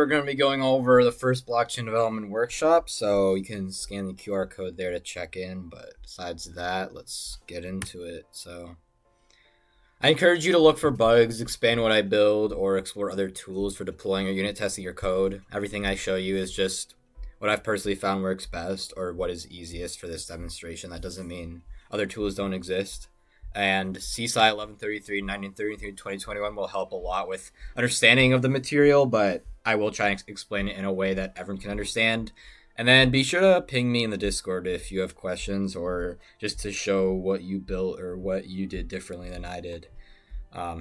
we're going to be going over the first blockchain development workshop, so you can scan the QR code there to check in. But besides that, let's get into it. So I encourage you to look for bugs, expand what I build, or explore other tools for deploying or unit testing your code. Everything I show you is just what I've personally found works best or what is easiest for this demonstration. That doesn't mean other tools don't exist. And CSI 1133, 1933, 2021 will help a lot with understanding of the material, but I will try and explain it in a way that everyone can understand. And then be sure to ping me in the Discord if you have questions or just to show what you built or what you did differently than I did.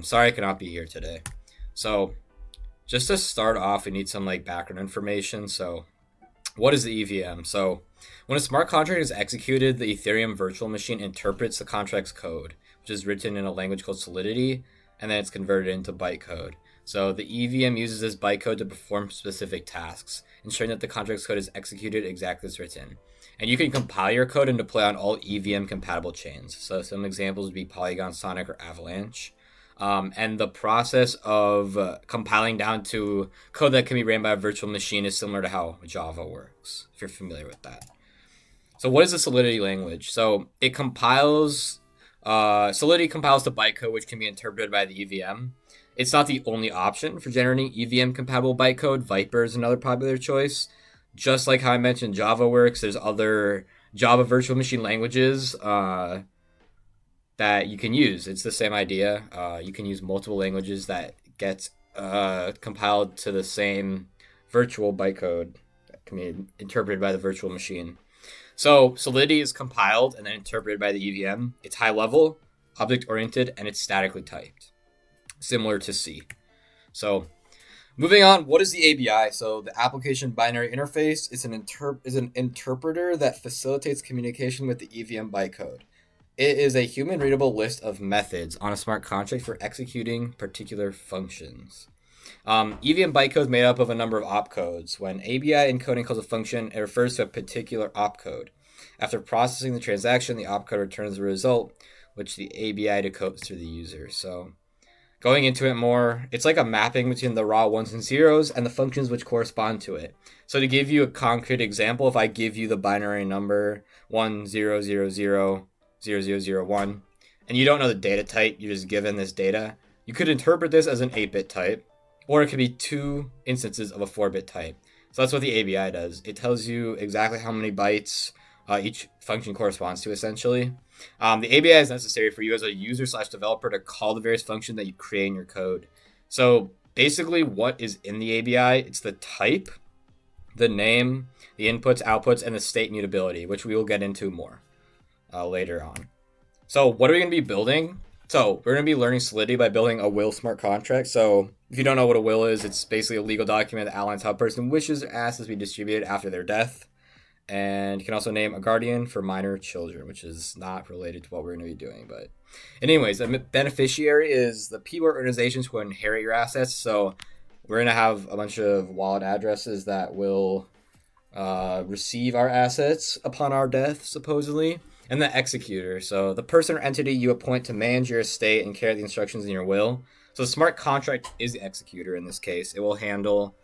Sorry I cannot be here today. So just to start off, we need some background information. So what is the EVM? So when a smart contract is executed, the Ethereum virtual machine interprets the contract's code, which is written in a language called Solidity, and then it's converted into bytecode. So the EVM uses this bytecode to perform specific tasks, ensuring that the contract's code is executed exactly as written. And you can compile your code and deploy on all EVM compatible chains. So some examples would be Polygon, Sonic, or Avalanche. And the process of compiling down to code that can be ran by a virtual machine is similar to how Java works, if you're familiar with that. So what is the Solidity language? So it compiles, Solidity compiles the bytecode, which can be interpreted by the EVM. It's not the only option for generating EVM-compatible bytecode. Viper is another popular choice. Just like how I mentioned Java works, there's other Java virtual machine languages that you can use. It's the same idea. You can use multiple languages that get compiled to the same virtual bytecode that can be interpreted by the virtual machine. So Solidity is compiled and then interpreted by the EVM. It's high level, object-oriented, and it's statically typed, similar to C. So moving on, what is the ABI? So the application binary interface is an interpreter that facilitates communication with the EVM bytecode. It is a human-readable list of methods on a smart contract for executing particular functions. EVM bytecode is made up of a number of opcodes. When ABI encoding calls a function, it refers to a particular opcode. After processing the transaction, the opcode returns the result, which the ABI decodes to the user. So going into it more, it's like a mapping between the raw ones and zeros and the functions which correspond to it. So to give you a concrete example, if I give you the binary number 10000001, and you don't know the data type, you're just given this data, you could interpret this as an 8-bit type, or it could be 2 instances of a 4-bit type. So that's what the ABI does. It tells you exactly how many bytes each function corresponds to, essentially. The ABI is necessary for you as a user/developer to call the various functions that you create in your code. So basically what is in the ABI, it's the type, the name, the inputs, outputs, and the state mutability, which we will get into more later on. So what are we going to be building? So we're going to be learning Solidity by building a will smart contract. So if you don't know what a will is, it's basically a legal document that outlines how a person wishes their assets to be distributed after their death. And you can also name a guardian for minor children, which is not related to what we're going to be doing. But anyways, a beneficiary is the people or organizations who inherit your assets. So we're going to have a bunch of wallet addresses that will receive our assets upon our death, supposedly. And the executor, so the person or entity you appoint to manage your estate and carry the instructions in your will. So the smart contract is the executor in this case. It will handle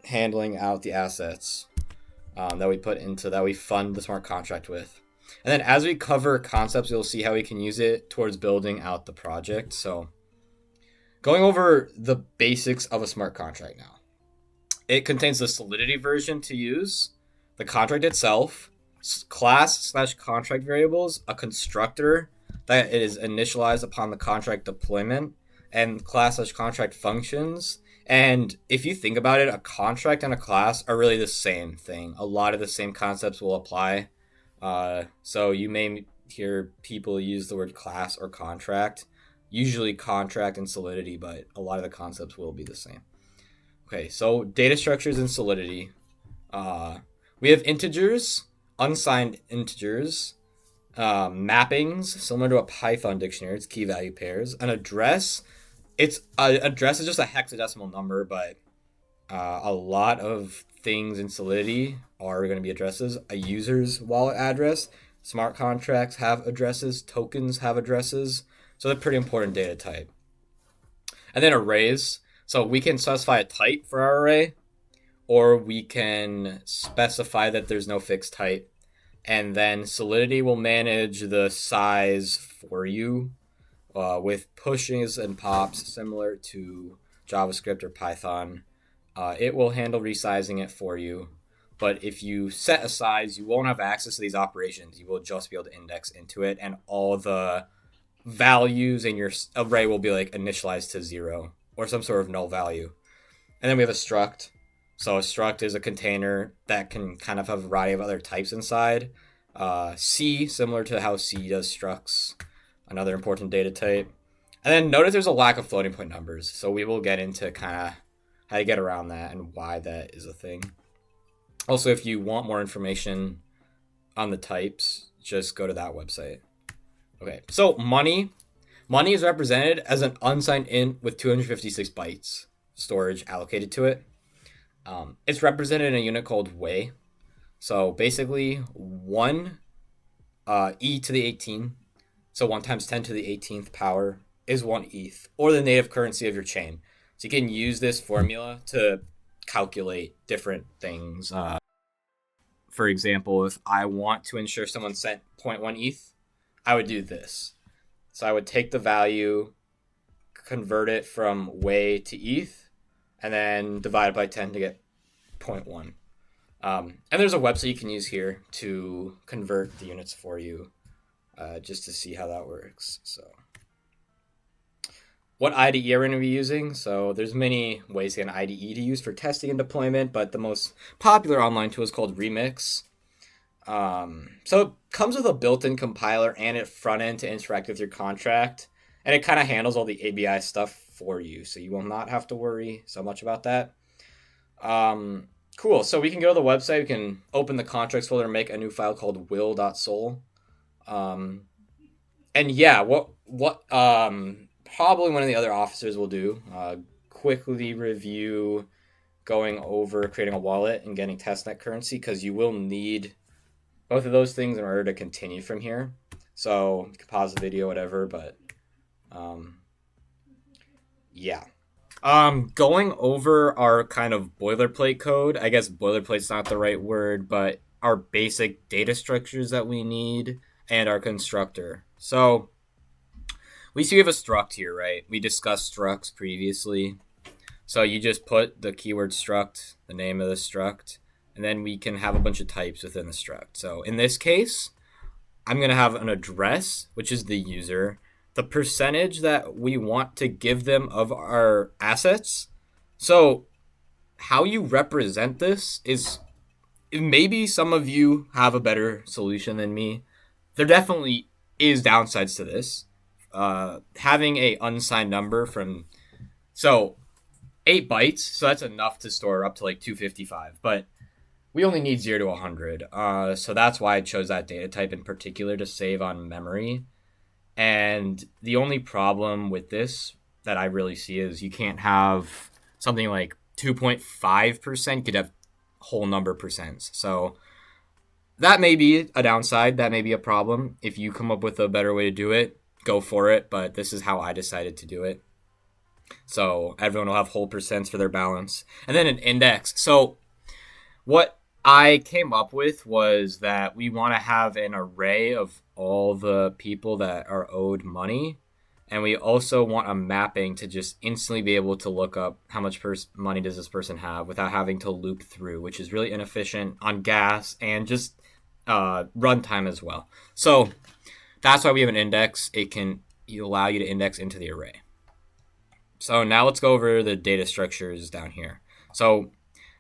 handling out the assets that we fund the smart contract with. And then as we cover concepts, you'll see how we can use it towards building out the project. So going over the basics of a smart contract now. It contains the Solidity version to use, the contract itself, class/contract variables, a constructor that is initialized upon the contract deployment, and class/contract functions. And if you think about it, a contract and a class are really the same thing. A lot of the same concepts will apply. So you may hear people use the word class or contract, usually contract and Solidity, but a lot of the concepts will be the same. Okay, so data structures in Solidity. We have integers, unsigned integers, mappings similar to a Python dictionary. It's key value pairs. An address. Address is just a hexadecimal number, but a lot of things in Solidity are going to be addresses. A user's wallet address. Smart contracts have addresses. Tokens have addresses. So they're pretty important data type. And then arrays. So we can specify a type for our array, or we can specify that there's no fixed type. And then Solidity will manage the size for you with pushes and pops similar to JavaScript or Python. It will handle resizing it for you. But if you set a size, you won't have access to these operations. You will just be able to index into it, and all the values in your array will be like initialized to 0 or some sort of null value. And then we have a struct. So a struct is a container that can kind of have a variety of other types inside. C, similar to how C does structs, another important data type. And then notice there's a lack of floating point numbers. So we will get into kind of how to get around that and why that is a thing. Also, if you want more information on the types, just go to that website. Okay, so money. Money is represented as an unsigned int with 256 bytes storage allocated to it. It's represented in a unit called way. So basically 1 e to the 18. So 1 times 10 to the 18th power is 1 ETH, or the native currency of your chain. So you can use this formula to calculate different things. For example, if I want to ensure someone sent 0.1 ETH, I would do this. So I would take the value, convert it from way to ETH, and then divide it by 10 to get 0.1. And there's a website you can use here to convert the units for you, just to see how that works. So what IDE are we going to be using? So there's many ways to get an IDE to use for testing and deployment, but the most popular online tool is called Remix. So it comes with a built-in compiler and a front end to interact with your contract, and it kind of handles all the ABI stuff for you, so you will not have to worry so much about that. Cool. So we can go to the website. We can open the contracts folder and make a new file called will.sol. And yeah, what probably one of the other officers will do, quickly review going over creating a wallet and getting testnet currency, because you will need both of those things in order to continue from here. So you can pause the video, whatever, but yeah. Going over our kind of boilerplate code. I guess boilerplate's not the right word, but our basic data structures that we need and our constructor. So we see we have a struct here, right? We discussed structs previously. So you just put the keyword struct, the name of the struct, and then we can have a bunch of types within the struct. So in this case, I'm going to have an address, which is the user, the percentage that we want to give them of our assets. So how you represent this is, maybe some of you have a better solution than me. There definitely is downsides to this. Having a unsigned number from, so 8 bytes, so that's enough to store up to like 255, but we only need 0 to 100. So that's why I chose that data type in particular, to save on memory. And the only problem with this that I really see is you can't have something like 2.5%. You could have whole number percents. So that may be a downside. That may be a problem. If you come up with a better way to do it, go for it. But this is how I decided to do it. So everyone will have whole percents for their balance. And then an index. So what I came up with was that we want to have an array of all the people that are owed money. And we also want a mapping to just instantly be able to look up how much money does this person have without having to loop through, which is really inefficient on gas and just runtime as well. So that's why we have an index. It can allow you to index into the array. So now let's go over the data structures down here. So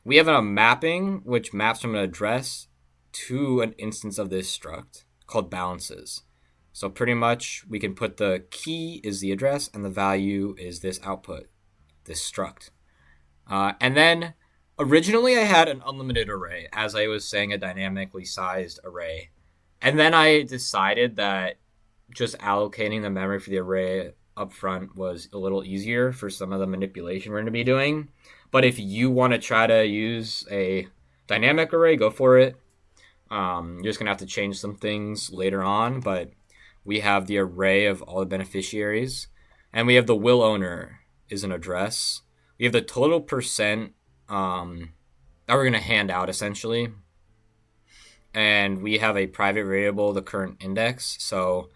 we have a mapping which maps from an address to an instance of this struct called balances. So pretty much we can put the key is the address and the value is this output, this struct. And then originally I had an unlimited array, as I was saying, a dynamically sized array. And then I decided that just allocating the memory for the array up front was a little easier for some of the manipulation we're going to be doing. But if you want to try to use a dynamic array, go for it. You're just going to have to change some things later on, but we have the array of all the beneficiaries, and we have the will owner is an address. We have the total percent that we're going to hand out essentially. And we have a private variable, the current index. So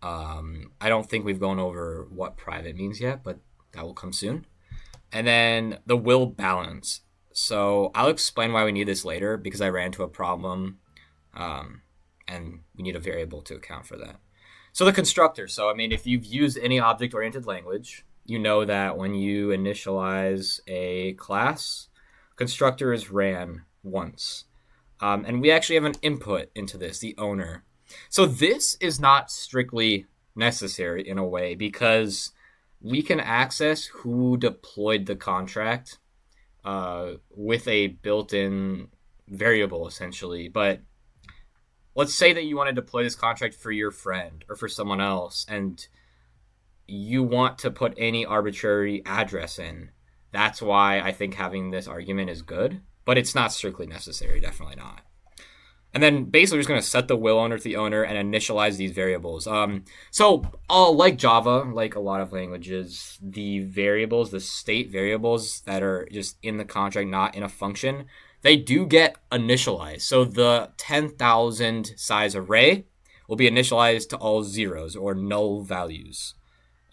I don't think we've gone over what private means yet, but that will come soon. And then the will balance. So I'll explain why we need this later because I ran into a problem and we need a variable to account for that. So the constructor. So, I mean, if you've used any object-oriented language, you know that when you initialize a class, constructor is ran once. And we actually have an input into this, the owner. So this is not strictly necessary in a way because we can access who deployed the contract with a built-in variable, essentially. But let's say that you want to deploy this contract for your friend or for someone else, and you want to put any arbitrary address in. That's why I think having this argument is good, but it's not strictly necessary, definitely not. And then basically we're just going to set the will owner to the owner and initialize these variables. So like Java, like a lot of languages, the variables, the state variables that are just in the contract, not in a function, they do get initialized. So the 10,000 size array will be initialized to all zeros or null values.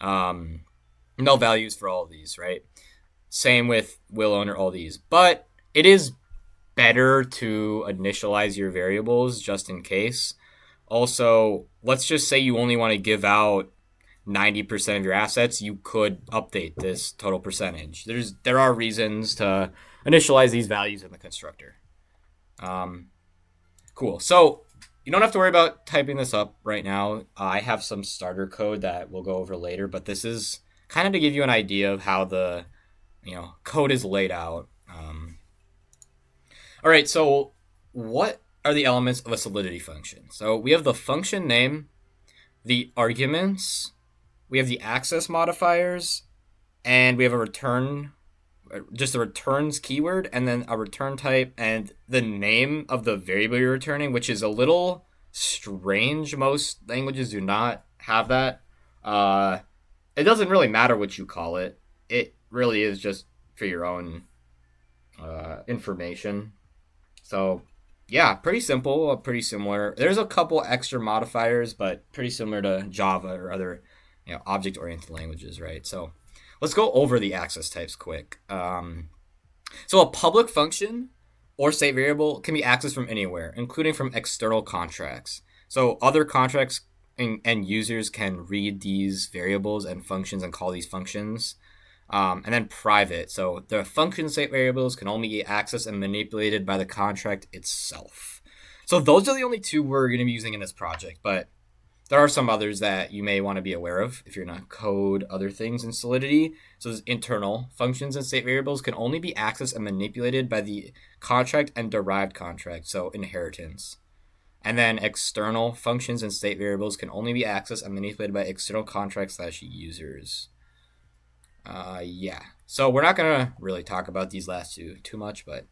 Null values for all of these, right? Same with will owner, all these. But it is better to initialize your variables just in case. Also, let's just say you only want to give out 90% of your assets, you could update this total percentage. There are reasons to initialize these values in the constructor. Cool. So you don't have to worry about typing this up right now. I have some starter code that we'll go over later, but this is kind of to give you an idea of how the code is laid out. All right, so what are the elements of a Solidity function? So we have the function name, the arguments, we have the access modifiers, and we have a return, just a returns keyword, and then a return type, and the name of the variable you're returning, which is a little strange. Most languages do not have that. It doesn't really matter what you call it. It really is just for your own information. So, yeah, pretty simple, pretty similar. There's a couple extra modifiers, but pretty similar to Java or other, object-oriented languages, right? So, let's go over the access types quick. So, a public function or state variable can be accessed from anywhere, including from external contracts. So, other contracts and users can read these variables and functions and call these functions. And then private. So the function state variables can only be accessed and manipulated by the contract itself. So those are the only two we're going to be using in this project, but there are some others that you may want to be aware of if you're not code other things in Solidity. So those internal functions and state variables can only be accessed and manipulated by the contract and derived contract, so inheritance. And then external functions and state variables can only be accessed and manipulated by external contracts / users. Yeah. So we're not going to really talk about these last two too much, but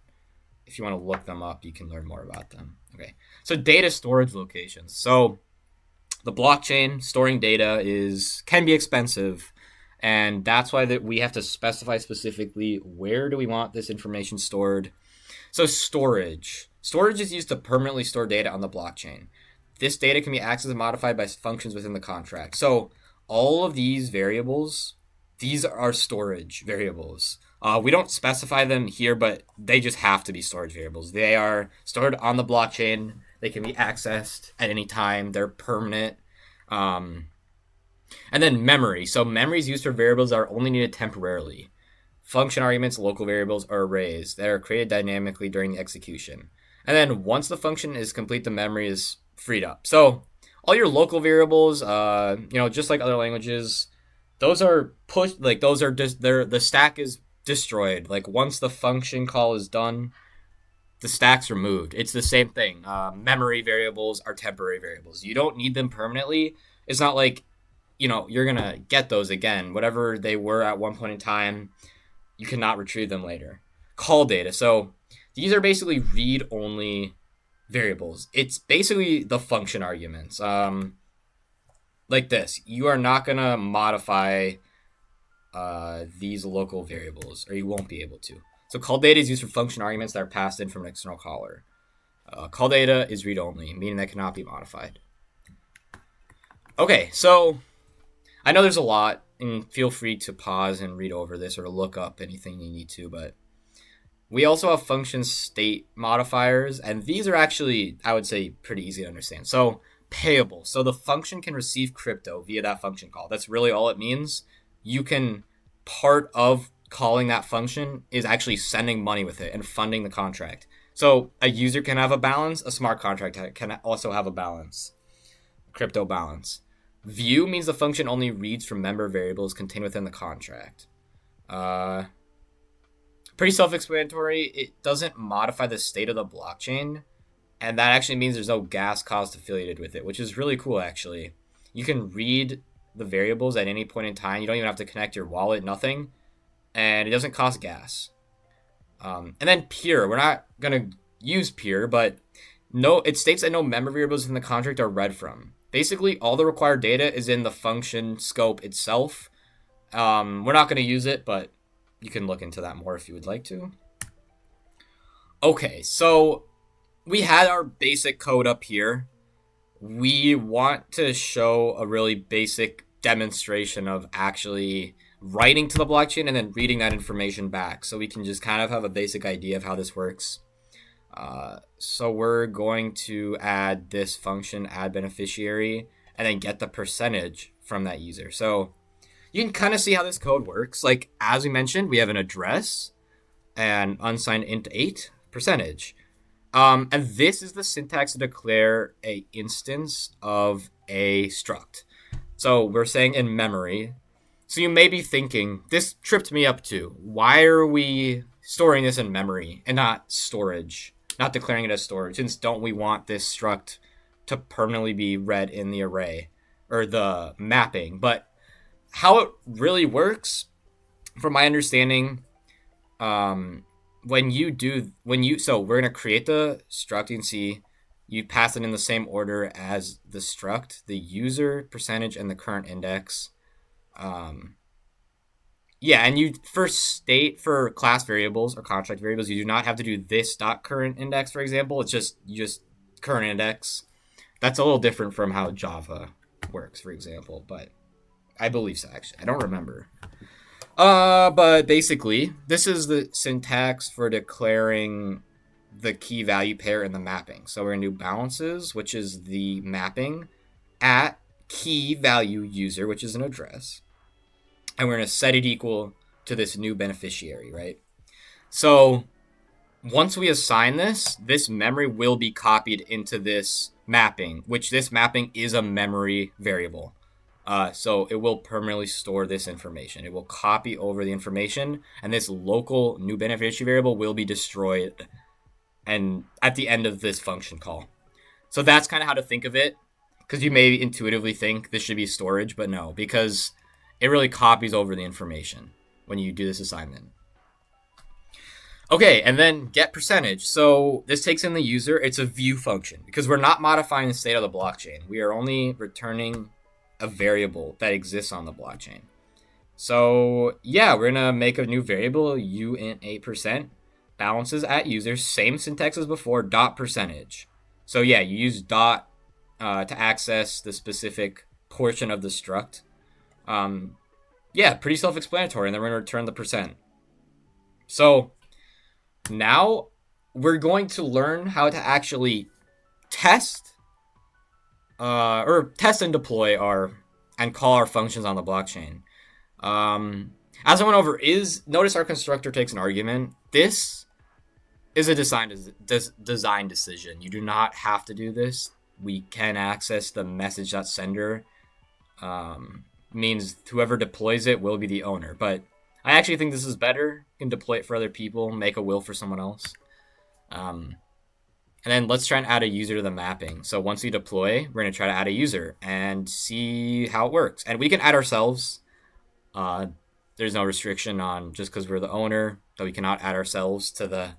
if you want to look them up, you can learn more about them. Okay. So data storage locations. So the blockchain storing data can be expensive, and that's why we have to specify specifically where do we want this information stored. So storage. Storage is used to permanently store data on the blockchain. This data can be accessed and modified by functions within the contract. So all of these variables, these are storage variables. We don't specify them here, but they just have to be storage variables. They are stored on the blockchain. They can be accessed at any time. They're permanent. And then memory. So memory is used for variables that are only needed temporarily. Function arguments, local variables, or arrays that are created dynamically during the execution. And then once the function is complete, the memory is freed up. So all your local variables, just like other languages, those are pushed, like those are just the stack is destroyed. Like once the function call is done, the stack's removed. It's the same thing. Memory variables are temporary variables. You don't need them permanently. It's not like, you're going to get those again. Whatever they were at one point in time, you cannot retrieve them later. Call data. So these are basically read-only variables. It's basically the function arguments. Like this. You are not going to modify these local variables, or you won't be able to. So call data is used for function arguments that are passed in from an external caller. Call data is read-only, meaning that cannot be modified. Okay, so I know there's a lot, and feel free to pause and read over this or look up anything you need to, but we also have function state modifiers, and these are actually, I would say, pretty easy to understand. So payable. So the function can receive crypto via that function call. That's really all it means. You can, part of calling that function is actually sending money with it and funding the contract. So a user can have a balance, a smart contract can also have a balance, crypto balance. View means the function only reads from member variables contained within the contract. Pretty self-explanatory. It doesn't modify the state of the blockchain, and that actually means there's no gas cost affiliated with it, which is really cool, actually. You can read the variables at any point in time. You don't even have to connect your wallet, nothing, and it doesn't cost gas. And then pure. We're not going to use pure, but it states that no member variables in the contract are read from. Basically, all the required data is in the function scope itself. We're not going to use it, but you can look into that more if you would like to. Okay, so we had our basic code up here. We want to show a really basic demonstration of actually writing to the blockchain and then reading that information back, so we can just kind of have a basic idea of how this works. So we're going to add this function, add beneficiary, and then get the percentage from that user. So you can kind of see how this code works. Like, as we mentioned, we have an address and unsigned int 8 percentage. And this is the syntax to declare a instance of a struct. So we're saying in memory. So you may be thinking, this tripped me up too. Why are we storing this in memory and not storage? Not declaring it as storage, since don't we want this struct to permanently be read in the array or the mapping? But how it really works, from my understanding, so we're gonna create the struct. You can see you pass it in the same order as the struct, the user, percentage, and the current index. And you first state for class variables or contract variables, you do not have to do this dot current index, for example. It's just current index. That's a little different from how Java works, for example, but I believe so, actually. I don't remember. But basically, this is the syntax for declaring the key value pair in the mapping. So we're going to do balances, which is the mapping, at key value user, which is an address. And we're going to set it equal to this new beneficiary, right? So once we assign this memory will be copied into this mapping, which this mapping is a memory variable. So it will permanently store this information. It will copy over the information, and this local new beneficiary variable will be destroyed and at the end of this function call. So that's kind of how to think of it, because you may intuitively think this should be storage, but no, because it really copies over the information when you do this assignment. Okay, and then get percentage. So this takes in the user. It's a view function because we're not modifying the state of the blockchain. We are only returning a variable that exists on the blockchain. So yeah, we're gonna make a new variable, uint 8%, balances at user, same syntax as before, dot percentage. So yeah, you use dot to access the specific portion of the struct. Pretty self-explanatory, and then we're gonna return the percent. So now we're going to learn how to actually test and deploy and call our functions on the blockchain. As I went over, notice our constructor takes an argument. This is a design decision. You do not have to do this. We can access the message.sender. Means whoever deploys it will be the owner. But I actually think this is better. You can deploy it for other people, make a will for someone else. And then let's try and add a user to the mapping. So once we deploy, we're going to try to add a user and see how it works. And we can add ourselves. There's no restriction on just because we're the owner that we cannot add ourselves to the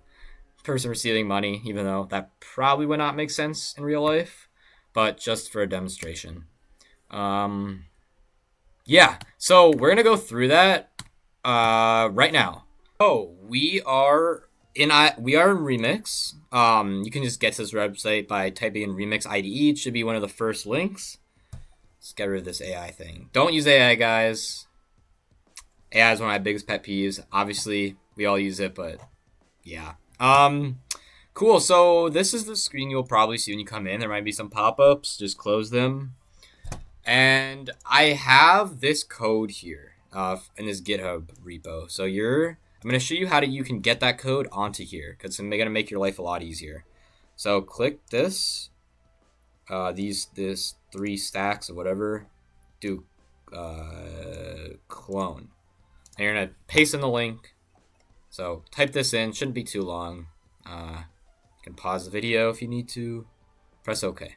person receiving money, even though that probably would not make sense in real life, but just for a demonstration. So we're going to go through that. Right now. Oh, we are in Remix. You can just get to this website by typing in Remix IDE. It should be one of the first links. Let's get rid of this AI thing. Don't use AI, guys. AI is one of my biggest pet peeves. Obviously, we all use it, but yeah. Cool. So this is the screen you'll probably see when you come in. There might be some pop-ups. Just close them. And I have this code here in this GitHub repo. So I'm going to show you how you can get that code onto here because it's going to make your life a lot easier. So click this, this 3 stacks or whatever, do clone. And you're going to paste in the link. So type this in, shouldn't be too long. You can pause the video if you need to, press OK.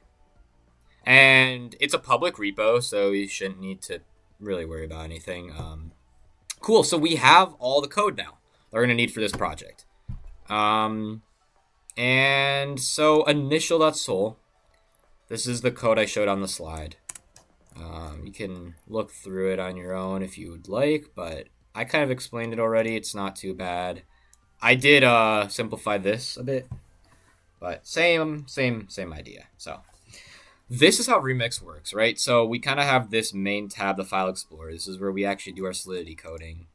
And it's a public repo, so you shouldn't need to really worry about anything. Cool, so we have all the code now that we're going to need for this project. And so initial.sol, this is the code I showed on the slide. You can look through it on your own if you would like, but I kind of explained it already. It's not too bad. I did simplify this a bit, but same idea. So this is how Remix works, right? So we kind of have this main tab, the File Explorer. This is where we actually do our Solidity coding.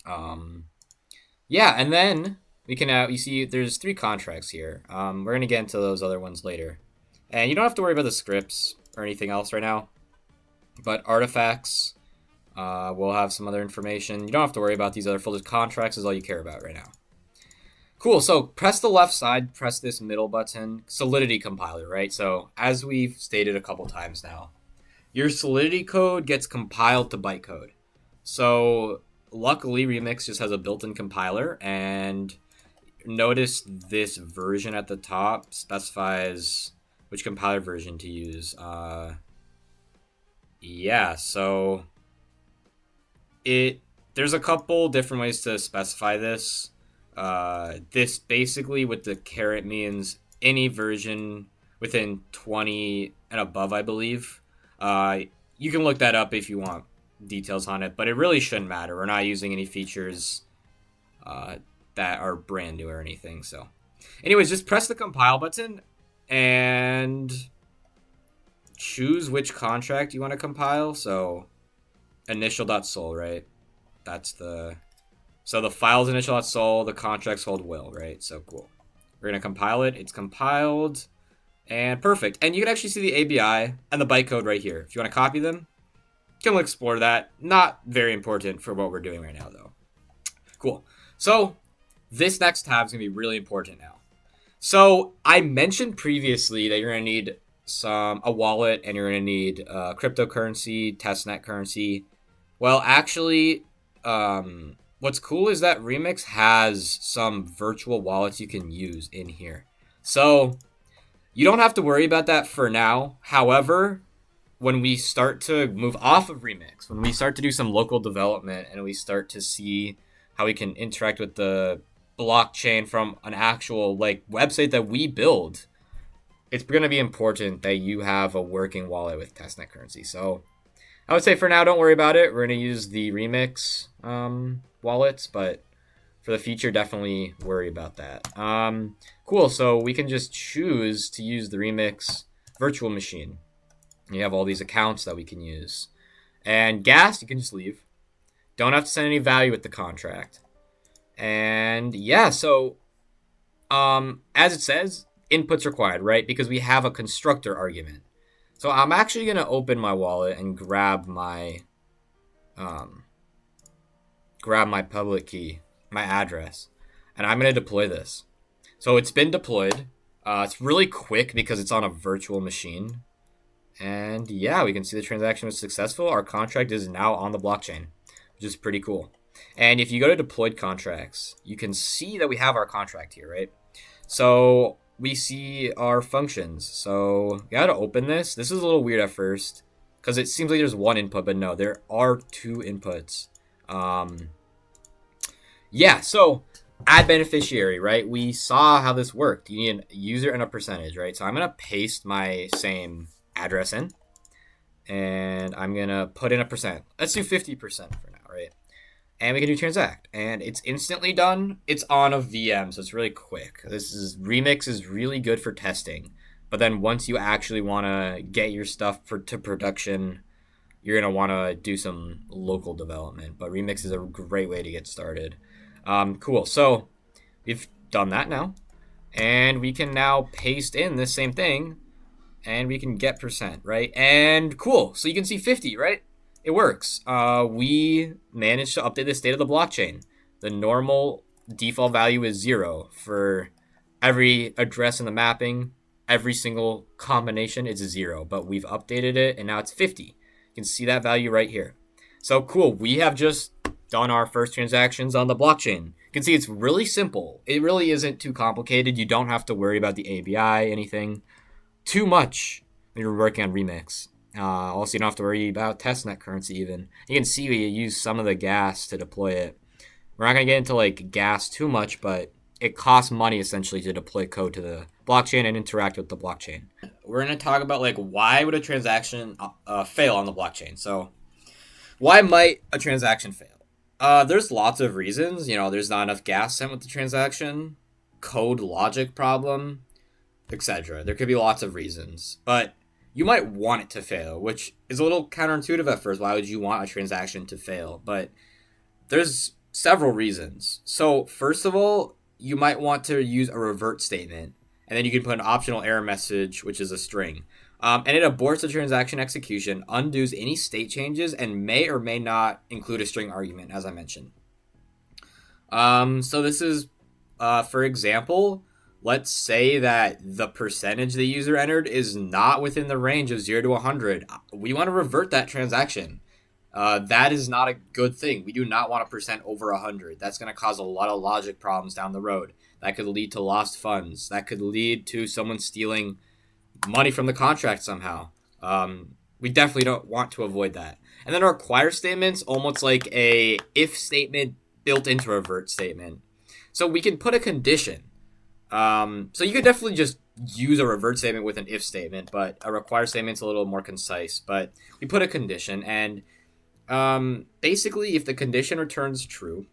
Yeah, and then we can you see there's 3 contracts here. We're gonna get into those other ones later, and you don't have to worry about the scripts or anything else right now. But artifacts, we'll have some other information. You don't have to worry about these other folders. Contracts is all you care about right now. Cool, so press the left side, press this middle button, Solidity compiler, right? So as we've stated a couple times now, your Solidity code gets compiled to bytecode. So luckily Remix just has a built-in compiler, and notice this version at the top specifies which compiler version to use. Yeah, so there's a couple different ways to specify this. This basically with the caret means any version within 20 and above, I believe. You can look that up if you want details on it, but it really shouldn't matter. We're not using any features that are brand new or anything. So anyways, just press the compile button and choose which contract you want to compile. So initial.sol, right? So the file's initial.sol, the contract's called will, right? So cool. We're going to compile it. It's compiled. And perfect. And you can actually see the ABI and the bytecode right here. If you want to copy them, you can explore that. Not very important for what we're doing right now, though. Cool. So this next tab is going to be really important now. So I mentioned previously that you're going to need a wallet and you're going to need cryptocurrency, testnet currency. Well, actually, what's cool is that Remix has some virtual wallets you can use in here. So you don't have to worry about that for now. However, when we start to move off of Remix, when we start to do some local development and we start to see how we can interact with the blockchain from an actual website that we build, it's going to be important that you have a working wallet with testnet currency. So I would say for now, don't worry about it. We're going to use the Remix wallets, but for the future, definitely worry about that. Cool, so we can just choose to use the Remix virtual machine. You have all these accounts that we can use. And gas, you can just leave. Don't have to send any value with the contract. And yeah, so as it says, inputs required, right? Because we have a constructor argument. So I'm actually going to open my wallet and grab my public key, my address, and I'm going to deploy this. So it's been deployed. It's really quick because it's on a virtual machine. And yeah, we can see the transaction was successful. Our contract is now on the blockchain, which is pretty cool. And if you go to deployed contracts, you can see that we have our contract here, right? So we see our functions. So you got to open this. This is a little weird at first because it seems like there's one input, but no, there are 2 inputs. Yeah, so add beneficiary, right? We saw how this worked. You need a user and a percentage, right? So I'm going to paste my same address in, and I'm going to put in a percent. Let's do 50% for now, right? and we can do transact, and it's instantly done. It's on a VM, so it's really quick. Remix is really good for testing, but then once you actually want to get your stuff to production, you're gonna want to do some local development. But Remix is a great way to get started. Cool. So we've done that now, and we can now paste in this same thing, and we can get percent, right? And cool. So you can see 50, right? It works. We managed to update the state of the blockchain. The normal default value is 0 for every address in the mapping. Every single combination is 0, but we've updated it, and now it's 50. You can see that value right here. So cool. We have just done our first transactions on the blockchain. You can see it's really simple. It really isn't too complicated. You don't have to worry about the ABI, anything too much when you're working on Remix. Also, you don't have to worry about testnet currency even. You can see we use some of the gas to deploy it. We're not going to get into like gas too much, but it costs money essentially to deploy code to the blockchain and interact with the blockchain. We're going to talk about like why would a transaction fail on the blockchain. So why might a transaction fail? There's lots of reasons. There's not enough gas sent with the transaction, code logic problem, etc. There could be lots of reasons, but you might want it to fail, which is a little counterintuitive at first. Why would you want a transaction to fail? But there's several reasons. So first of all, you might want to use a revert statement, and then you can put an optional error message, which is a string. And it aborts the transaction execution, undoes any state changes, and may or may not include a string argument, as I mentioned. So this is, for example, let's say that the percentage the user entered is not within the range of 0 to 100. We want to revert that transaction. That is not a good thing. We do not want a percent over 100. That's going to cause a lot of logic problems down the road. That could lead to lost funds. That could lead to someone stealing money from the contract somehow. We definitely don't want to avoid that. And then our require statement's almost like a if statement built into a revert statement. So we can put a condition. So you could definitely just use a revert statement with an if statement, but a require statement's a little more concise. But we put a condition, and basically if the condition returns true,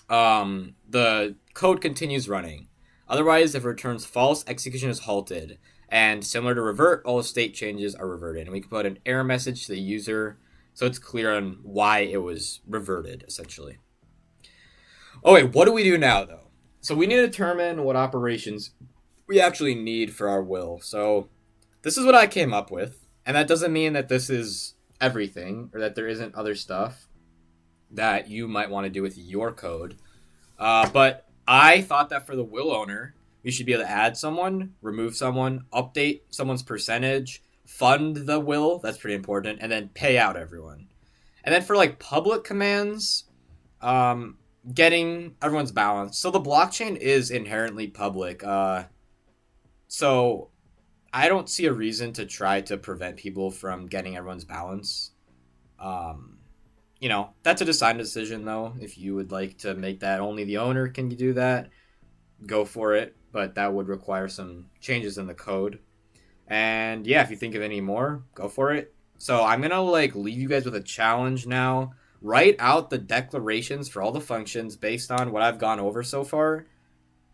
the code continues running. Otherwise, if it returns false, execution is halted. And similar to revert, all state changes are reverted. And we can put an error message to the user so it's clear on why it was reverted, essentially. Oh, wait, what do we do now, though? So we need to determine what operations we actually need for our will. So this is what I came up with. And that doesn't mean that this is everything or that there isn't other stuff that you might want to do with your code. But I thought that for the will owner, we should be able to add someone, remove someone, update someone's percentage, fund the will, that's pretty important, and then pay out everyone. And then for like public commands, getting everyone's balance. So the blockchain is inherently public. So I don't see a reason to try to prevent people from getting everyone's balance. That's a design decision though. If you would like to make that only the owner can do that, go for it. But that would require some changes in the code. And yeah, if you think of any more, go for it. So I'm gonna leave you guys with a challenge now. Write out the declarations for all the functions based on what I've gone over so far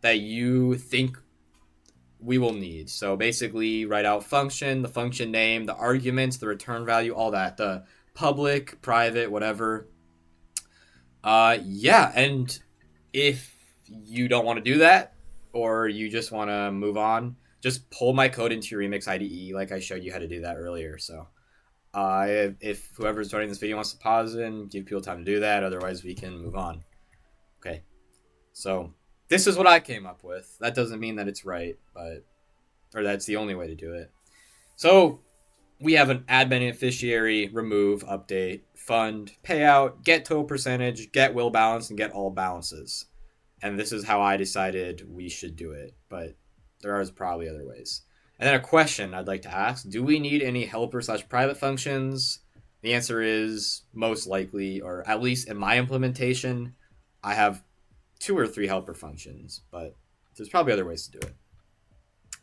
that you think we will need. So basically write out function, the function name, the arguments, the return value, all that, the public, private, whatever. And if you don't want to do that or you just want to move on, just pull my code into your Remix IDE like I showed you how to do that earlier. So if whoever's joining this video wants to pause and give people time to do that, otherwise we can move on. Okay, so this is what I came up with. That doesn't mean that it's right, or that's the only way to do it. So we have an add beneficiary, remove, update, fund, payout, get total percentage, get will balance, and get all balances. And this is how I decided we should do it, but there are probably other ways. And then a question I'd like to ask, do we need any helper/private functions? The answer is most likely, or at least in my implementation, I have 2 or 3 helper functions, but there's probably other ways to do it.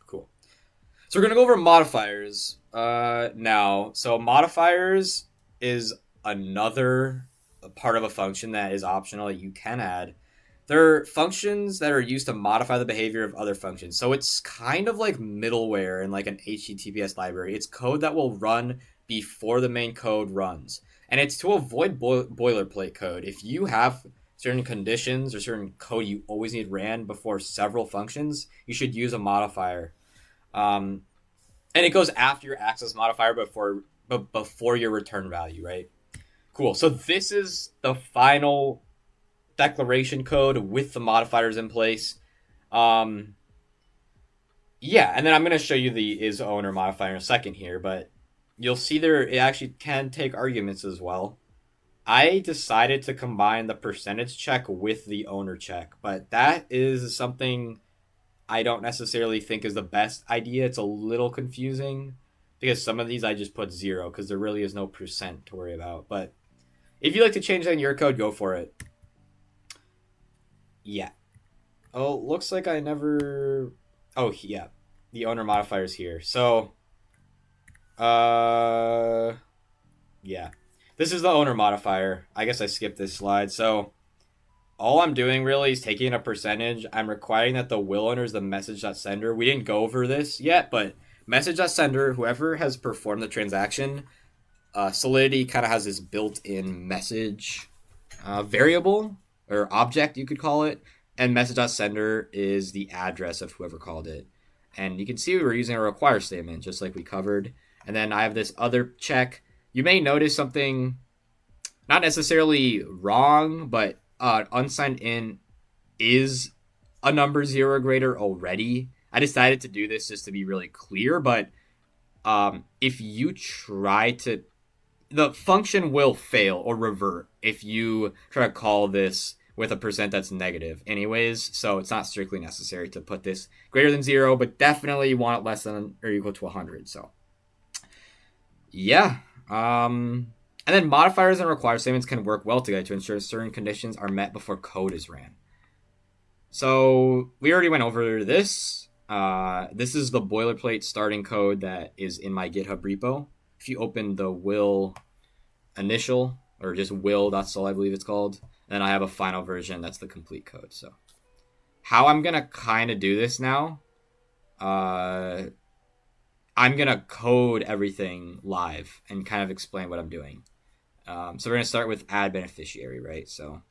Cool. So we're going to go over modifiers now. So modifiers is another a part of a function that is optional that you can add. They're functions that are used to modify the behavior of other functions. So it's kind of like middleware in like an HTTPS library. It's code that will run before the main code runs. And it's to avoid boilerplate code. If you have certain conditions or certain code you always need ran before several functions, you should use a modifier. And it goes after your access modifier before your return value, right? Cool. So this is the final declaration code with the modifiers in place. Yeah, and then I'm going to show you the is owner modifier in a second here, but you'll see there it actually can take arguments as well. I decided to combine the percentage check with the owner check, but that is something I don't necessarily think is the best idea. It's a little confusing because some of these I just put 0 because there really is no percent to worry about. But if you like to change that in your code, go for it. Yeah. Oh, looks like I never... Oh, yeah. The owner modifier is here. So, yeah. This is the owner modifier. I guess I skipped this slide. So, all I'm doing really is taking a percentage. I'm requiring that the will owner is the message.sender. We didn't go over this yet, but message.sender, whoever has performed the transaction, Solidity kind of has this built-in message variable or object, you could call it, and message.sender is the address of whoever called it. And you can see we're using a require statement, just like we covered. And then I have this other check. You may notice something not necessarily wrong, but unsigned in is a number 0 or greater already. I decided to do this just to be really clear, but if you try to... The function will fail or revert if you try to call this with a percent that's negative anyways, so it's not strictly necessary to put this greater than 0, but definitely you want it less than or equal to 100. So yeah. And then modifiers and require statements can work well together to ensure certain conditions are met before code is ran. So we already went over this. This is the boilerplate starting code that is in my GitHub repo. If you open the will initial, or just will.sol, I believe it's called, and then I have a final version that's the complete code. So how I'm going to kind of do this now, I'm going to code everything live and kind of explain what I'm doing. So we're going to start with add beneficiary, right? So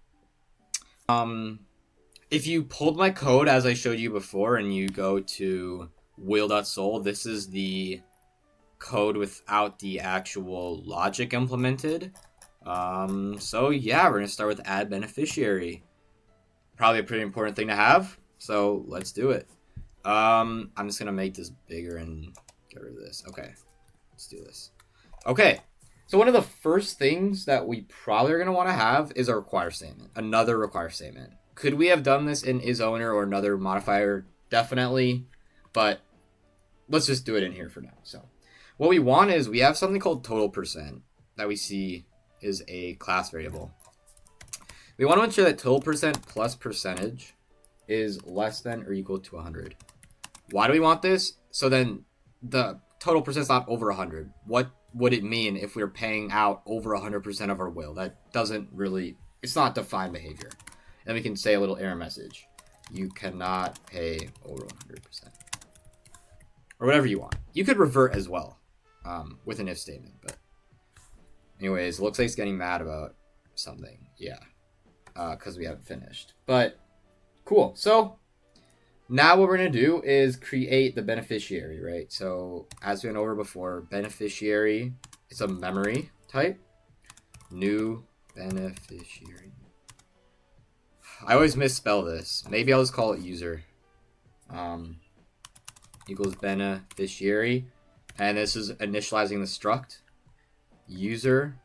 if you pulled my code as I showed you before and you go to will.sol, this is the code without the actual logic implemented. So yeah, we're going to start with add beneficiary. Probably a pretty important thing to have. So let's do it. I'm just going to make this bigger and get rid of this. Okay, let's do this. Okay, so one of the first things that we probably are going to want to have is a require statement, another require statement. Could we have done this in isOwner or another modifier? Definitely, but let's just do it in here for now. So what we want is we have something called total percent that we see is a class variable. We want to ensure that total percent plus percentage is less than or equal to 100. Why do we want this? So then the total percent is not over 100. What would it mean if we were paying out over 100% of our will? That doesn't really, it's not defined behavior. And we can say a little error message. You cannot pay over 100%. Or whatever you want. You could revert as well with an if statement. But anyways, looks like it's getting mad about something. Yeah. Because we haven't finished. But cool. So now what we're going to do is create the beneficiary, right? So as we went over before, beneficiary is a memory type. New beneficiary. I always misspell this. Maybe I'll just call it user. Equals beneficiary. And this is initializing the struct. User,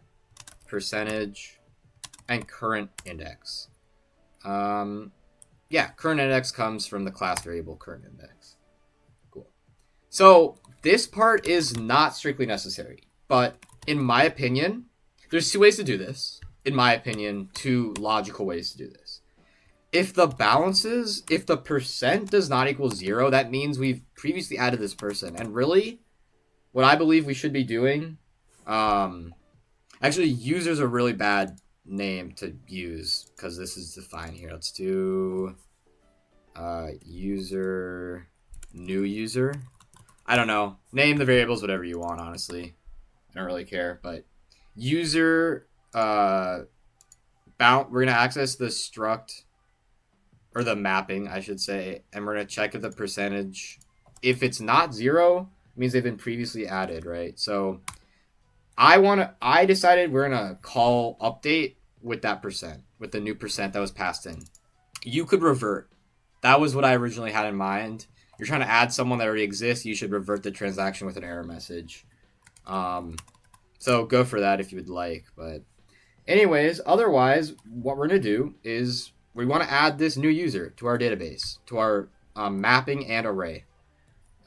percentage, and current index. Yeah, current index comes from the class variable current index. Cool. So this part is not strictly necessary, but in my opinion, there's two ways to do this. In my opinion, two logical ways to do this. If the percent does not equal 0, that means we've previously added this person. And really, what I believe we should be doing, actually, user's a really bad name to use because this is defined here. Let's do user, new user. I don't know. Name the variables whatever you want, honestly. I don't really care, but user we're going to access the struct, or the mapping, I should say, and we're going to check if the percentage, if it's not 0, it means they've been previously added, right? So I decided we're going to call update with that percent, with the new percent that was passed in. You could revert. That was what I originally had in mind. You're trying to add someone that already exists, you should revert the transaction with an error message. So go for that if you would like. But anyways, otherwise, what we're going to do is we want to add this new user to our database, to our mapping and array.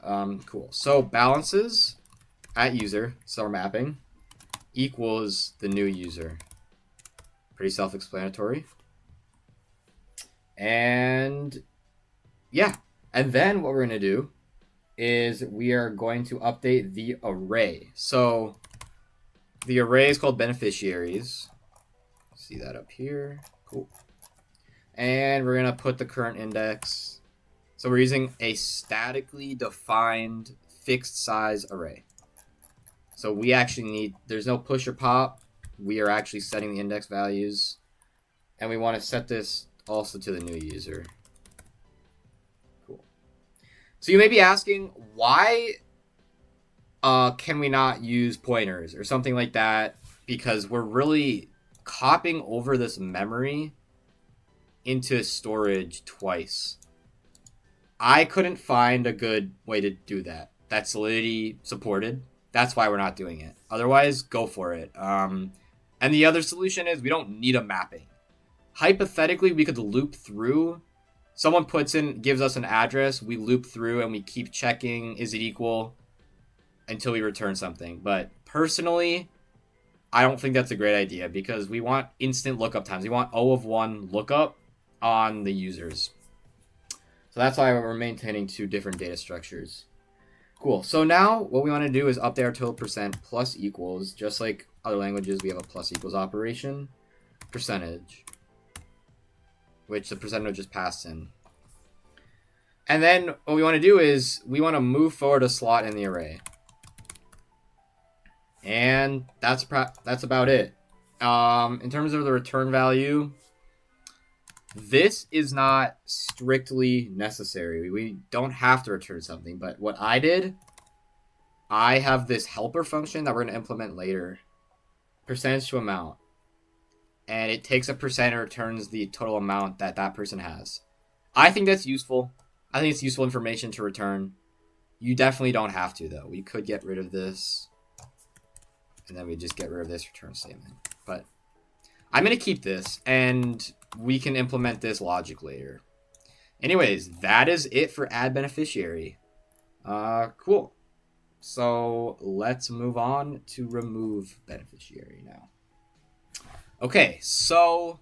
Cool. So balances at user, so our mapping, equals the new user. Pretty self-explanatory. And yeah. And then what we're going to do is we are going to update the array. So the array is called beneficiaries. See that up here. Cool. And we're going to put the current index. So we're using a statically defined fixed size array. So we actually need, there's no push or pop. We are actually setting the index values. And we want to set this also to the new user. Cool. So you may be asking, why can we not use pointers or something like that? Because we're really copying over this memory into storage twice. I couldn't find a good way to do that. That Solidity supported. That's why we're not doing it. Otherwise, go for it. And the other solution is we don't need a mapping. Hypothetically, we could loop through. Someone gives us an address, we loop through and we keep checking, is it equal, until we return something. But personally, I don't think that's a great idea because we want instant lookup times. We want O of 1 lookup on the users. So that's why we're maintaining two different data structures. Cool. So now what we want to do is update our total percent plus equals. Just like other languages, we have a plus equals operation. Percentage, which the percentage is passed in. And then what we want to do is we want to move forward a slot in the array. And that's about it. In terms of the return value, this is not strictly necessary. We don't have to return something, but what I did, I have this helper function that we're going to implement later. Percentage to amount. And it takes a percent and returns the total amount that that person has. I think that's useful. I think it's useful information to return. You definitely don't have to, though. We could get rid of this. And then we just get rid of this return statement. But I'm going to keep this, and we can implement this logic later. Anyways, that is it for add beneficiary. Cool. So let's move on to remove beneficiary now. Okay, so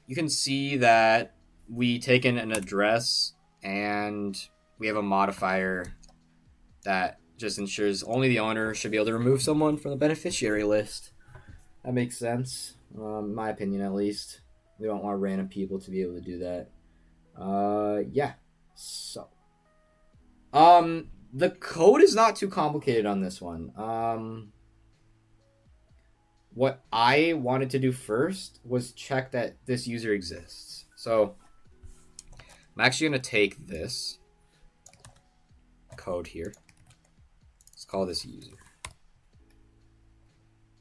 you can see that we take in an address and we have a modifier that just ensures only the owner should be able to remove someone from the beneficiary list. That makes sense, in my opinion at least. We don't want random people to be able to do that. Yeah. So, the code is not too complicated on this one. What I wanted to do first was check that this user exists. So I'm actually going to take this code here. Let's call this user.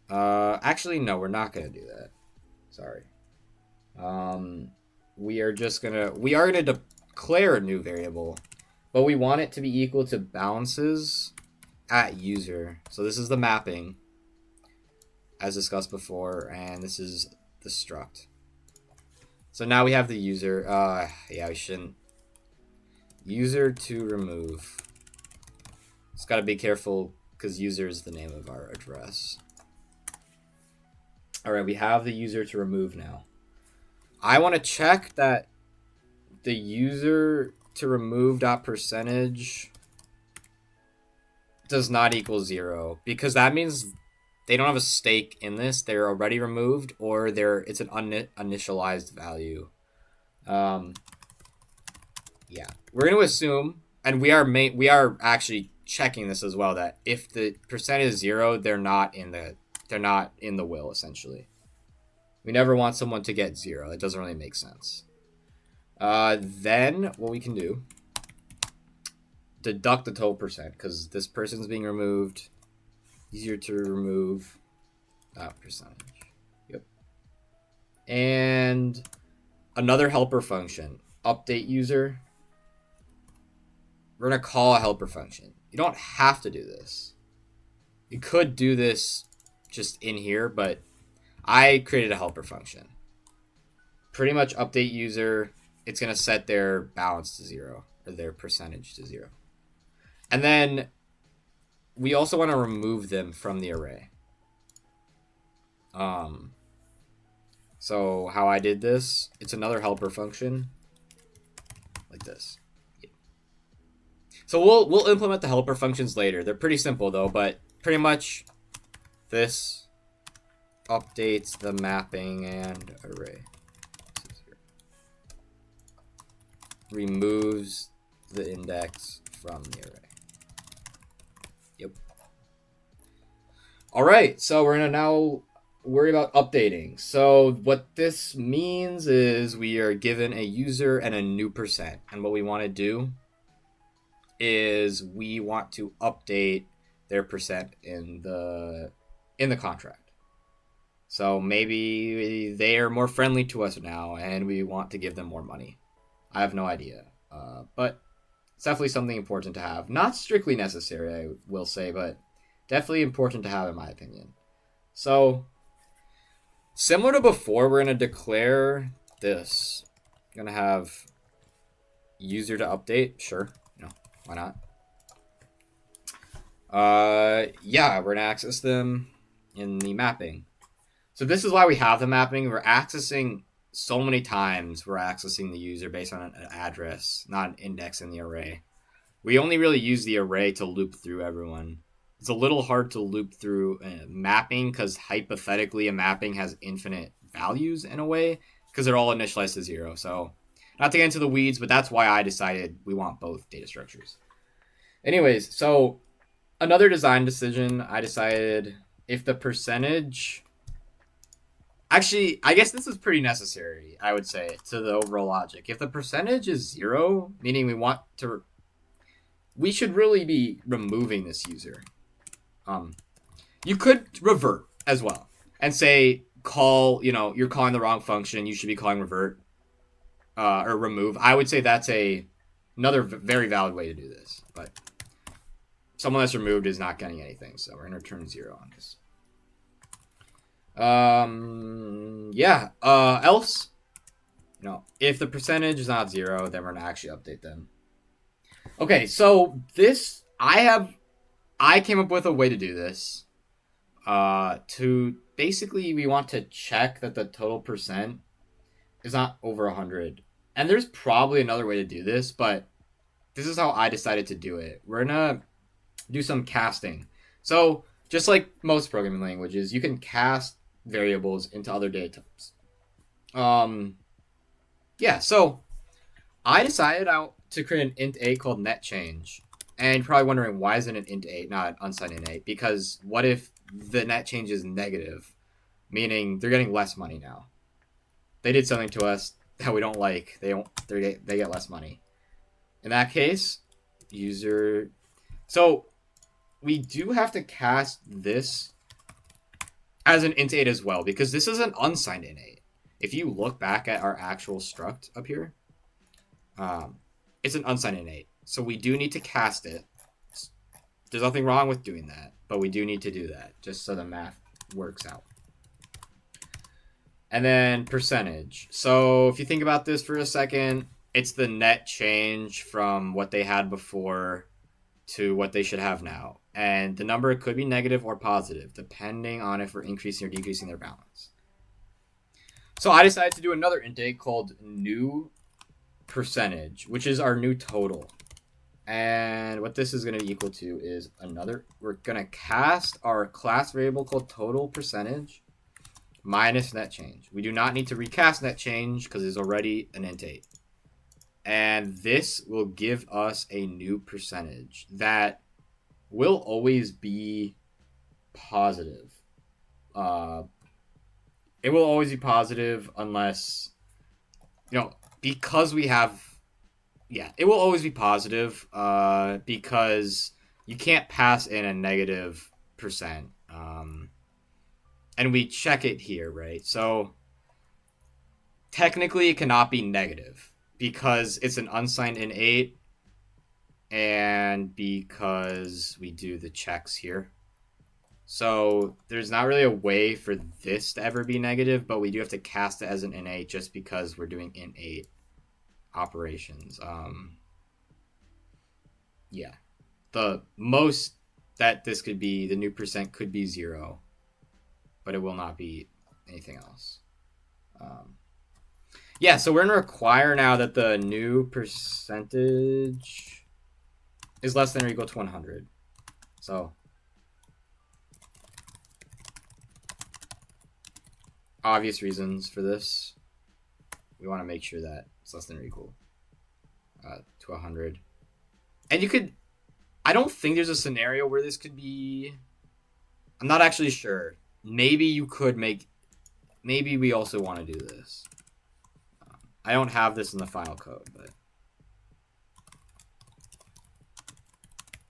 Actually, no, we're not going to do that. Sorry. We are going to declare a new variable, but we want it to be equal to balances at user. So this is the mapping, as discussed before, and this is the struct. So now we have the user. Yeah, we shouldn't. User to remove. Just gotta be careful because user is the name of our address. All right, we have the user to remove now. I want to check that the user to remove dot percentage does not equal 0, because that means they don't have a stake in this. They're already removed, or it's an uninitialized value. Yeah, we're going to assume, and we are actually checking this as well, that if the percent is 0, they're not in the will, essentially. We never want someone to get 0. That doesn't really make sense. Then what we can do, deduct the total percent, because this person's being removed. Easier to remove that percentage. Yep. And another helper function, update user. We're going to call a helper function. You don't have to do this. You could do this just in here, but I created a helper function. Pretty much update user, it's going to set their balance to 0, or their percentage to 0. And then we also want to remove them from the array. So how I did this, it's another helper function like this. So we'll implement the helper functions later. They're pretty simple though, but pretty much this updates the mapping and array. Removes the index from the array. Yep. All right, so we're gonna now worry about updating. So what this means is we are given a user and a new percent, and what we want to do is we want to update their percent in the contract. So maybe they are more friendly to us now, and we want to give them more money. I have no idea, but it's definitely something important to have. Not strictly necessary, I will say, but definitely important to have in my opinion. So similar to before, we're going to declare this. Going to have user to update. Sure. Why not? Yeah, we're going to access them in the mapping. So this is why we have the mapping. We're accessing so many times. We're accessing the user based on an address, not an index in the array. We only really use the array to loop through everyone. It's a little hard to loop through mapping because hypothetically a mapping has infinite values in a way because they're all initialized to 0. So not to get into the weeds, but that's why I decided we want both data structures. Anyways, so another design decision, I decided if the percentage... Actually, I guess this is pretty necessary, I would say, to the overall logic. If the percentage is 0, meaning we should really be removing this user. You could revert as well and say you're calling the wrong function. You should be calling revert or remove. I would say that's another very valid way to do this. But someone that's removed is not getting anything, so we're gonna return 0 on this. Else, if the percentage is not 0, then we're gonna actually update them. Okay, so this I came up with a way to do this. To basically, we want to check that the total percent is not over 100. And there's probably another way to do this, but this is how I decided to do it. We're gonna do some casting. So just like most programming languages, you can cast variables into other data types. So I decided to create an int a called net change. And you're probably wondering, why is it an int a, not an unsigned int a? Because what if the net change is negative, meaning they're getting less money now? They did something to us that we don't like. They get less money. In that case, user... So we do have to cast this as an int 8 as well, because this is an unsigned int 8. If you look back at our actual struct up here, it's an unsigned int 8. So we do need to cast it. There's nothing wrong with doing that, but we do need to do that just so the math works out. And then percentage. So if you think about this for a second, it's the net change from what they had before to what they should have now. And the number could be negative or positive, depending on if we're increasing or decreasing their balance. So I decided to do another intake called new percentage, which is our new total. And what this is going to be equal to is we're going to cast our class variable called total percentage minus net change. We do not need to recast net change because it's already an int 8. And this will give us a new percentage that will always be positive. It will always be positive unless, because we have, it will always be positive because you can't pass in a negative percent. And we check it here, right? So technically it cannot be negative because it's an unsigned int 8 and because we do the checks here. So there's not really a way for this to ever be negative, but we do have to cast it as an int 8 just because we're doing int 8 operations. The most that this could be, the new percent could be 0, but it will not be anything else. So we're going to require now that the new percentage is less than or equal to 100. So obvious reasons for this. We want to make sure that it's less than or equal to 100. And I don't think there's a scenario where this could be, I'm not actually sure. Maybe you could maybe we also want to do this. I don't have this in the final code, but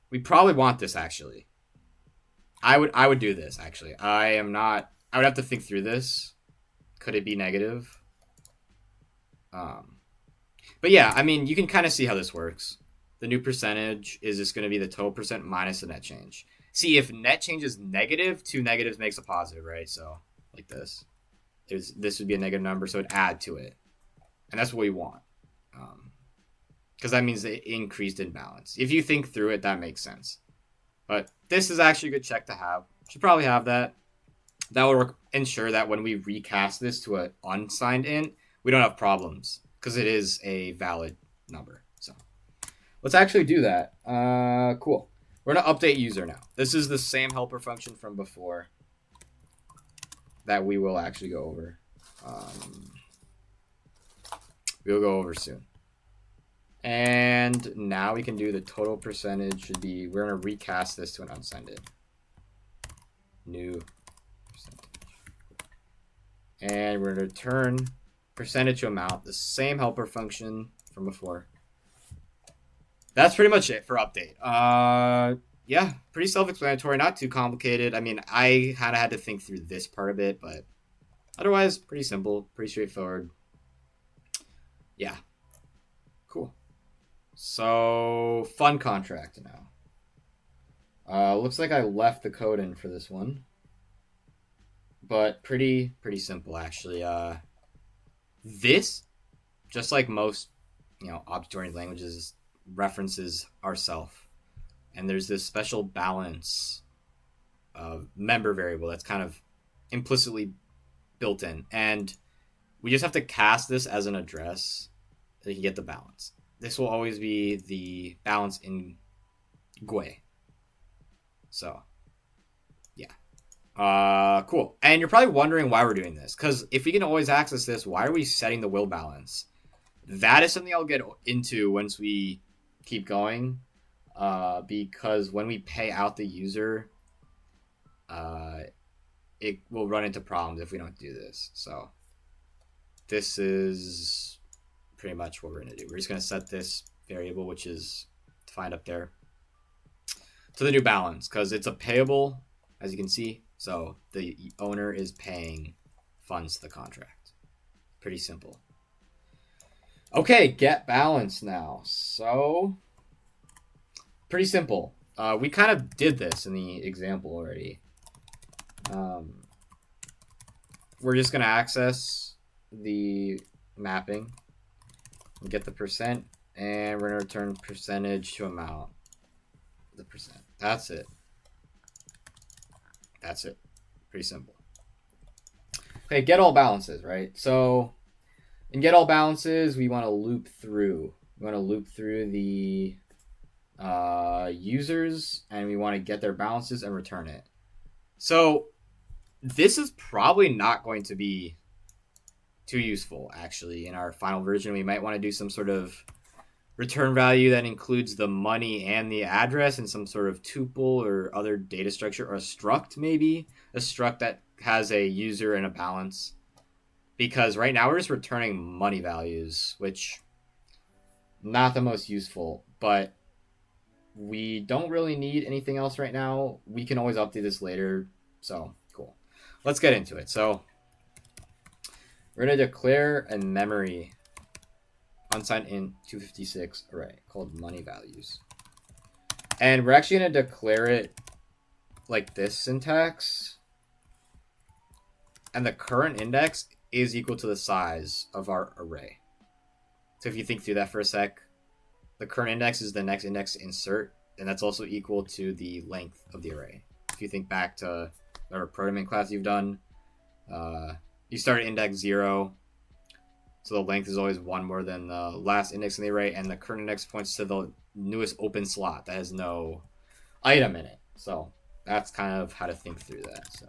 we probably want this actually. I would do this actually. I would have to think through this. Could it be negative? But yeah, I mean, you can kind of see how this works. The new percentage is just going to be the total percent minus the net change. See, if net change is negative, 2 negatives makes a positive, right? So like this. This would be a negative number, so it'd add to it. And that's what we want. Because that means the increased imbalance. If you think through it, that makes sense. But this is actually a good check to have. Should probably have that. That will ensure that when we recast this to an unsigned int, we don't have problems. Because it is a valid number. So let's actually do that. Cool. We're going to update user now. This is the same helper function from before that we will actually go over. We'll go over soon. And now we can do the total percentage should be, we're going to recast this to an unsigned int. New percentage. And we're going to return percentage to amount, the same helper function from before. That's pretty much it for update. Pretty self-explanatory, not too complicated. I mean, I kind of had to think through this part a bit, but otherwise, pretty simple, pretty straightforward. Yeah. Cool. So, fun contract now. Looks like I left the code in for this one. But pretty simple, actually. This, just like most, object-oriented languages, references ourself. And there's this special balance member variable that's kind of implicitly built in. And we just have to cast this as an address so you can get the balance. This will always be the balance in GUI. So, yeah. Cool. And you're probably wondering why we're doing this. Because if we can always access this, why are we setting the will balance? That is something I'll get into once we keep going. Because when we pay out the user, it will run into problems if we don't do this. So this is pretty much what we're going to do. We're just going to set this variable, which is defined up there, to the new balance because it's a payable, as you can see. So the owner is paying funds to the contract. Pretty simple. Okay, get balance now. So pretty simple. We kind of did this in the example already. We're just going to access the mapping and get the percent, and we're going to return percentage to amount. The percent. That's it. That's it. Pretty simple. Okay, get all balances, right? So in get all balances, we want to loop through. We want to loop through the users, and we want to get their balances and return it. So this is probably not going to be too useful, actually. In our final version, we might want to do some sort of return value that includes the money and the address in some sort of tuple or other data structure, or a struct, maybe a struct that has a user and a balance, because right now we're just returning money values, which not the most useful, but we don't really need anything else right now. We can always update this later. So cool. Let's get into it. So we're going to declare a memory unsigned int 256 array called money values. And we're actually going to declare it like this syntax. And the current index is equal to the size of our array. So if you think through that for a sec, the current index is the next index to insert, and that's also equal to the length of the array. If you think back to whatever programming class you've done, you start at index 0, so the length is always 1 more than the last index in the array, and the current index points to the newest open slot that has no item in it. So that's kind of how to think through that. So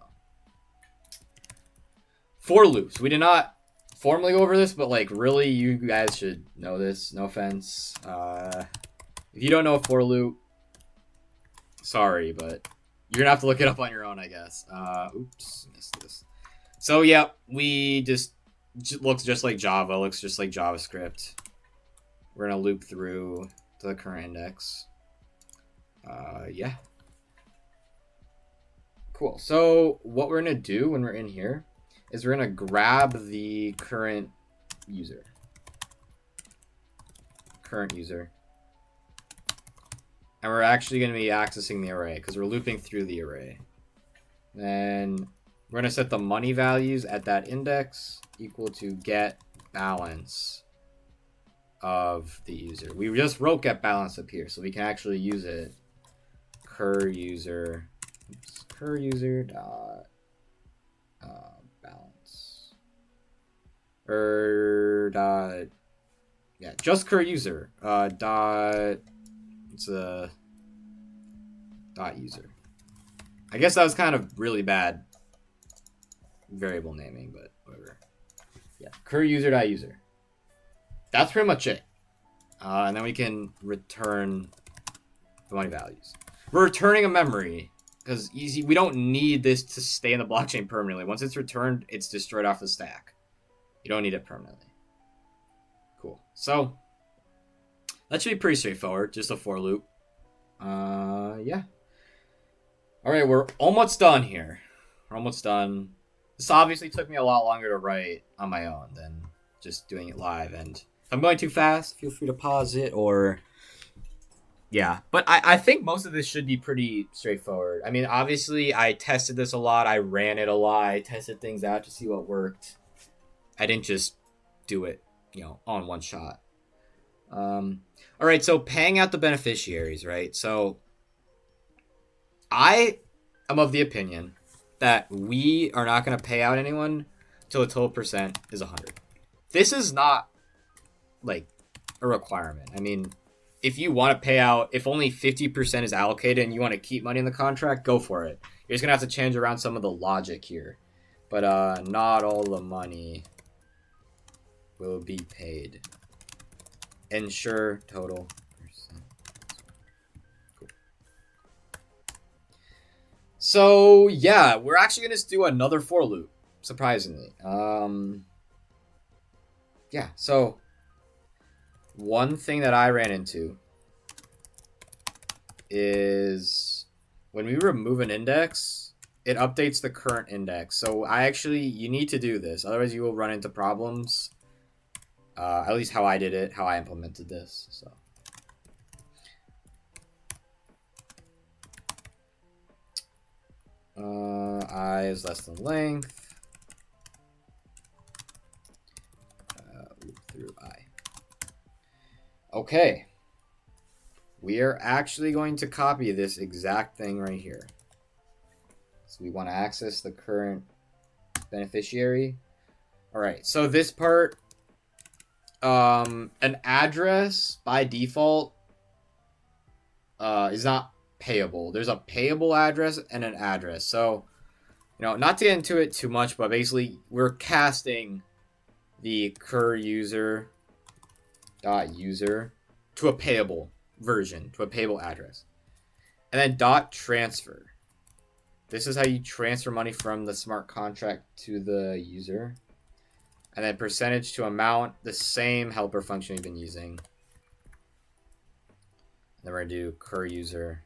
for loops, we did not formally go over this, but like really you guys should know this. No offense. If you don't know a for loop, sorry, but you're gonna have to look it up on your own, I guess. Oops, missed this. So yeah, we just looks just like Java, looks just like JavaScript. We're gonna loop through to the current index. Yeah. Cool. So what we're gonna do when we're in here is we're gonna grab the current user. And we're actually going to be accessing the array because we're looping through the array. Then we're going to set the money values at that index equal to get balance of the user. We just wrote get balance up here, so we can actually use it. Cur user dot balance. Dot, yeah, just cur user dot. It's a dot user. I guess that was kind of really bad variable naming, but whatever. Yeah, cur user dot user. That's pretty much it. And then we can return the money values. We're returning a memory because easy. We don't need this to stay in the blockchain permanently. Once it's returned, it's destroyed off the stack. You don't need it permanently. Cool. So that should be pretty straightforward. Just a for loop. Yeah. All right, we're almost done here. We're almost done. This obviously took me a lot longer to write on my own than just doing it live. And if I'm going too fast, feel free to pause it or... Yeah, but I think most of this should be pretty straightforward. I mean, obviously, I tested this a lot. I ran it a lot. I tested things out to see what worked. I didn't just do it, on one shot. All right, so paying out the beneficiaries, right? So I am of the opinion that we are not going to pay out anyone until the total percent is 100. This is not like a requirement. I mean, if you want to pay out, if only 50% is allocated and you want to keep money in the contract, go for it. You're just going to have to change around some of the logic here. But not all the money will be paid. Ensure total percent. Cool. So yeah, we're actually gonna do another for loop, surprisingly. Yeah, so one thing that I ran into is when we remove an index, it updates the current index. So you need to do this, otherwise you will run into problems. At least how I did it, how I implemented this. So I is less than length. Loop through I. Okay. We are actually going to copy this exact thing right here. So we want to access the current beneficiary. All right. So this part. An address by default is not payable. There's a payable address and an address. So, not to get into it too much, but basically we're casting the cur user dot user to a payable version, to a payable address. And then dot transfer. This is how you transfer money from the smart contract to the user. And then percentage to amount, the same helper function we've been using. And then we're going to do cur user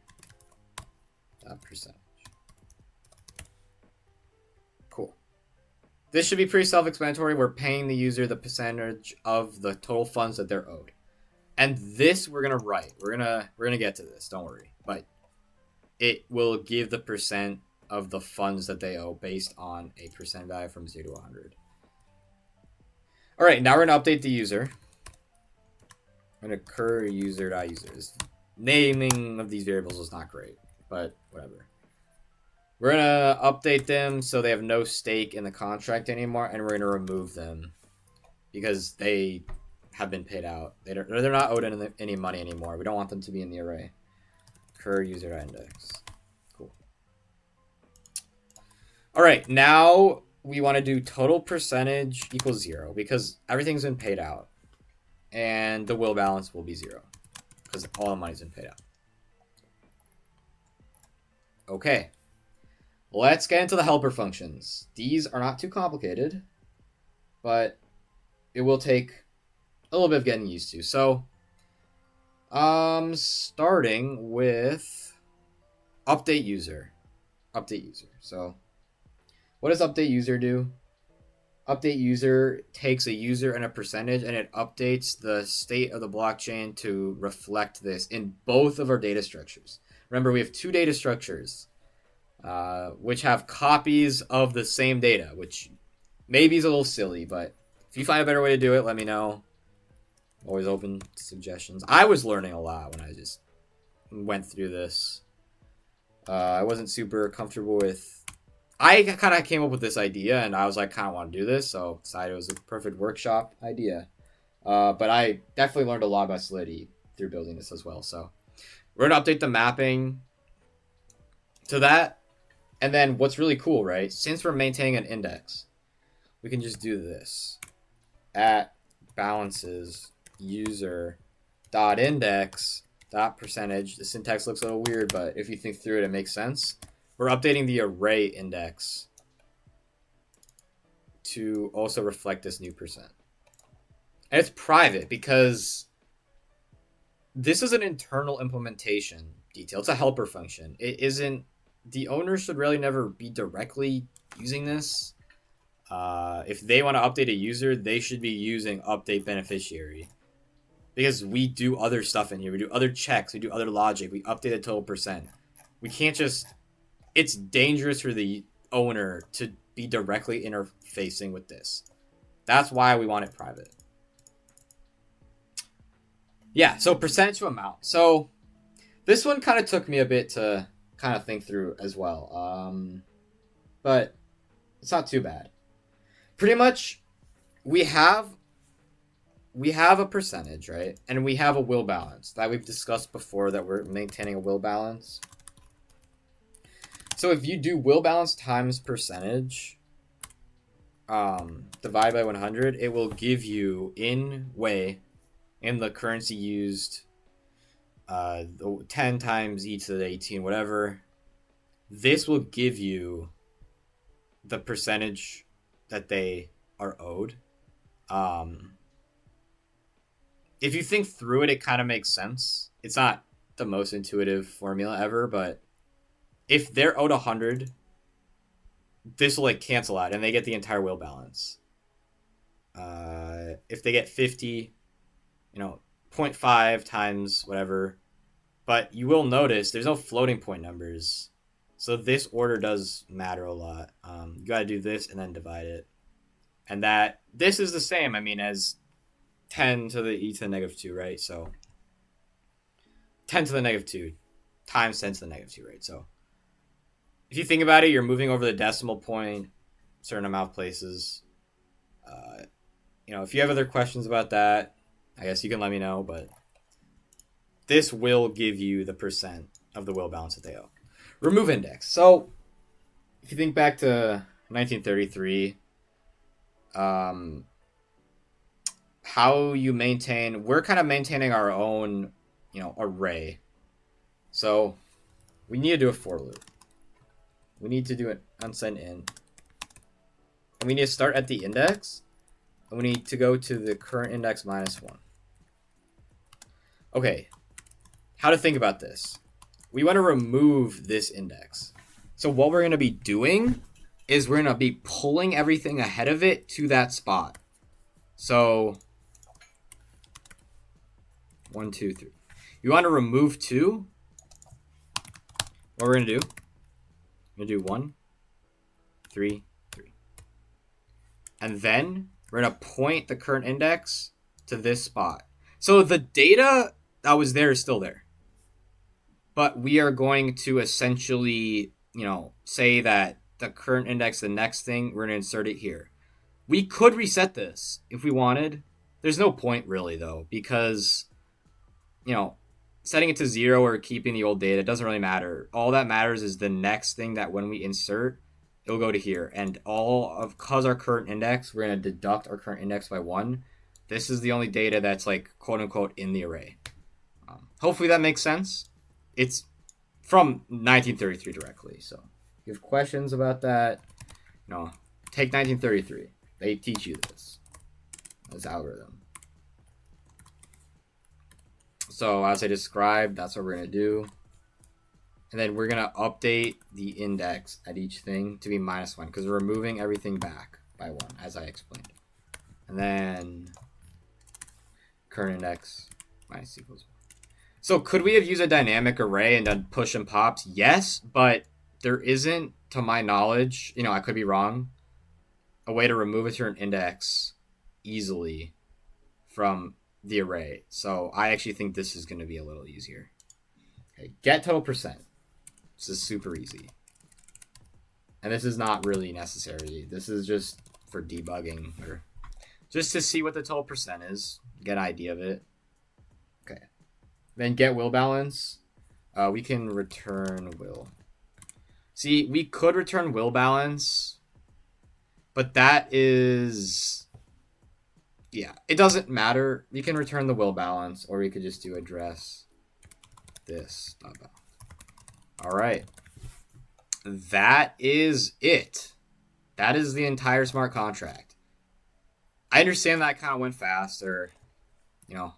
dot percentage. Cool. This should be pretty self-explanatory. We're paying the user the percentage of the total funds that they're owed. And this we're going to write. We're going to get to this, don't worry. But it will give the percent of the funds that they owe based on a percent value from 0 to 100. All right, now we're going to update the user. I'm going to cur user.users. Naming of these variables is not great, but whatever. We're going to update them so they have no stake in the contract anymore, and we're going to remove them because they have been paid out. They're not owed any money anymore. We don't want them to be in the array. Cur user.index. Cool. All right, now we want to do total percentage equals 0 because everything's been paid out. And the will balance will be 0 because all the money's been paid out. Okay. Let's get into the helper functions. These are not too complicated, but it will take a little bit of getting used to. So, starting with update user. Update user. So, what does update user do? Update user takes a user and a percentage, and it updates the state of the blockchain to reflect this in both of our data structures. Remember, we have two data structures, which have copies of the same data, which maybe is a little silly, but if you find a better way to do it, let me know. Always open to suggestions. I was learning a lot when I just went through this. I wasn't super comfortable with... I kind of came up with this idea, and I was like, kind of want to do this, so decided it was a perfect workshop idea. But I definitely learned a lot about Solidity through building this as well. So we're going to update the mapping to that. And then what's really cool, right? Since we're maintaining an index, we can just do this. At balances user dot index dot percentage. The syntax looks a little weird, but if you think through it, it makes sense. We're updating the array index to also reflect this new percent. And it's private because this is an internal implementation detail. It's a helper function. It isn't... The owner should really never be directly using this. If they want to update a user, they should be using update beneficiary. Because we do other stuff in here. We do other checks. We do other logic. We update the total percent. We can't just... It's dangerous for the owner to be directly interfacing with this. That's why we want it private. Yeah, so percentage to amount. So this one kind of took me a bit to kind of think through as well. But it's not too bad. Pretty much we have a percentage, right? And we have a will balance that we've discussed before, that we're maintaining a will balance. So if you do will balance times percentage divided by 100, it will give you in the currency used 10 times e to the 18, whatever. This will give you the percentage that they are owed. If you think through it, it kind of makes sense. It's not the most intuitive formula ever, but if they're owed 100, this will like cancel out and they get the entire will balance. If they get 50, 0.5 times whatever, but you will notice there's no floating point numbers. So this order does matter a lot. You got to do this and then divide it. And this is the same, as 10 to the e to the negative 2, right? So 10 to the negative 2 times 10 to the negative 2, right? So if you think about it, you're moving over the decimal point a certain amount of places. If you have other questions about that, I guess you can let me know, but this will give you the percent of the will balance that they owe. Remove index. So if you think back to 1933, how you maintain, we're kind of maintaining our own, array. So we need to do a for loop. We need to do an unsend in. And we need to start at the index. And we need to go to the current index minus 1. Okay, how to think about this. We want to remove this index. So what we're going to be doing is we're going to be pulling everything ahead of it to that spot. So 1, 2, 3. You want to remove 2. What we're going to do, we're going to do 1, 3, 3. And then we're going to point the current index to this spot. So the data that was there is still there. But we are going to essentially, say that the current index, the next thing, we're going to insert it here. We could reset this if we wanted. There's no point really, though, because, setting it to 0 or keeping the old data doesn't really matter. All that matters is the next thing that when we insert, it'll go to here. And because our current index, we're going to deduct our current index by 1. This is the only data that's like, quote unquote, in the array. Hopefully that makes sense. It's from 1933 directly. So if you have questions about that, take 1933. They teach you this algorithm. So as I described, that's what we're going to do. And then we're going to update the index at each thing to be minus 1 because we're moving everything back by 1, as I explained. And then current index minus equals 1. So could we have used a dynamic array and done push and pops? Yes, but there isn't, to my knowledge, I could be wrong, a way to remove a certain index easily from the array. So I actually think this is going to be a little easier. Okay, get total percent. This is super easy. And this is not really necessary. This is just for debugging or just to see what the total percent is, get an idea of it. Okay. Then get will balance. We can return will. See, we could return will balance, but that is, it doesn't matter. We can return the will balance, or we could just do address this. All right. That is it. That is the entire smart contract. I understand that kind of went fast, or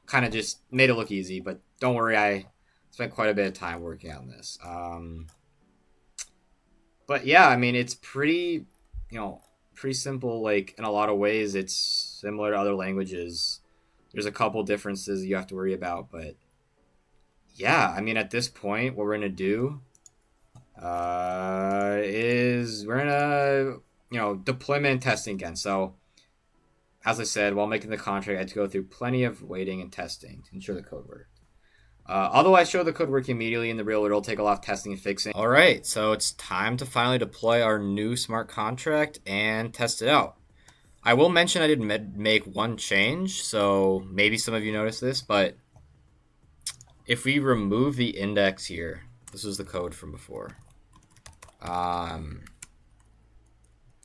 kind of just made it look easy, but don't worry, I spent quite a bit of time working on this. But yeah, I mean, it's pretty simple. Like, in a lot of ways, it's similar to other languages. There's a couple differences you have to worry about, but yeah, I mean, at this point, what we're going to do is we're going to, deployment and testing again. So as I said, while making the contract, I had to go through plenty of waiting and testing to ensure the code worked. Although I show the code working immediately in the real world, it'll take a lot of testing and fixing. All right, so it's time to finally deploy our new smart contract and test it out. I will mention I did make one change, so maybe some of you noticed this, but if we remove the index here, this was the code from before,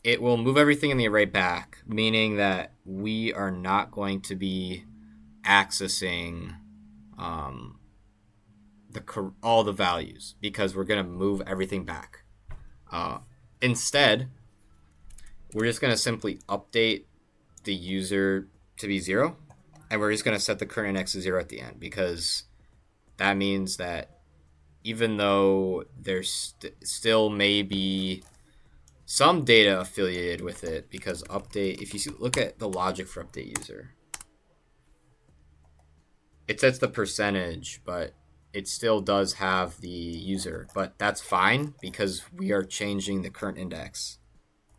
it will move everything in the array back, meaning that we are not going to be accessing all the values because we're going to move everything back. Instead, we're just going to simply update the user to be 0, and we're just going to set the current index to 0 at the end, because that means that even though there's still may be some data affiliated with it, because update, if you look at the logic for update user, it sets the percentage, but it still does have the user, but that's fine because we are changing the current index.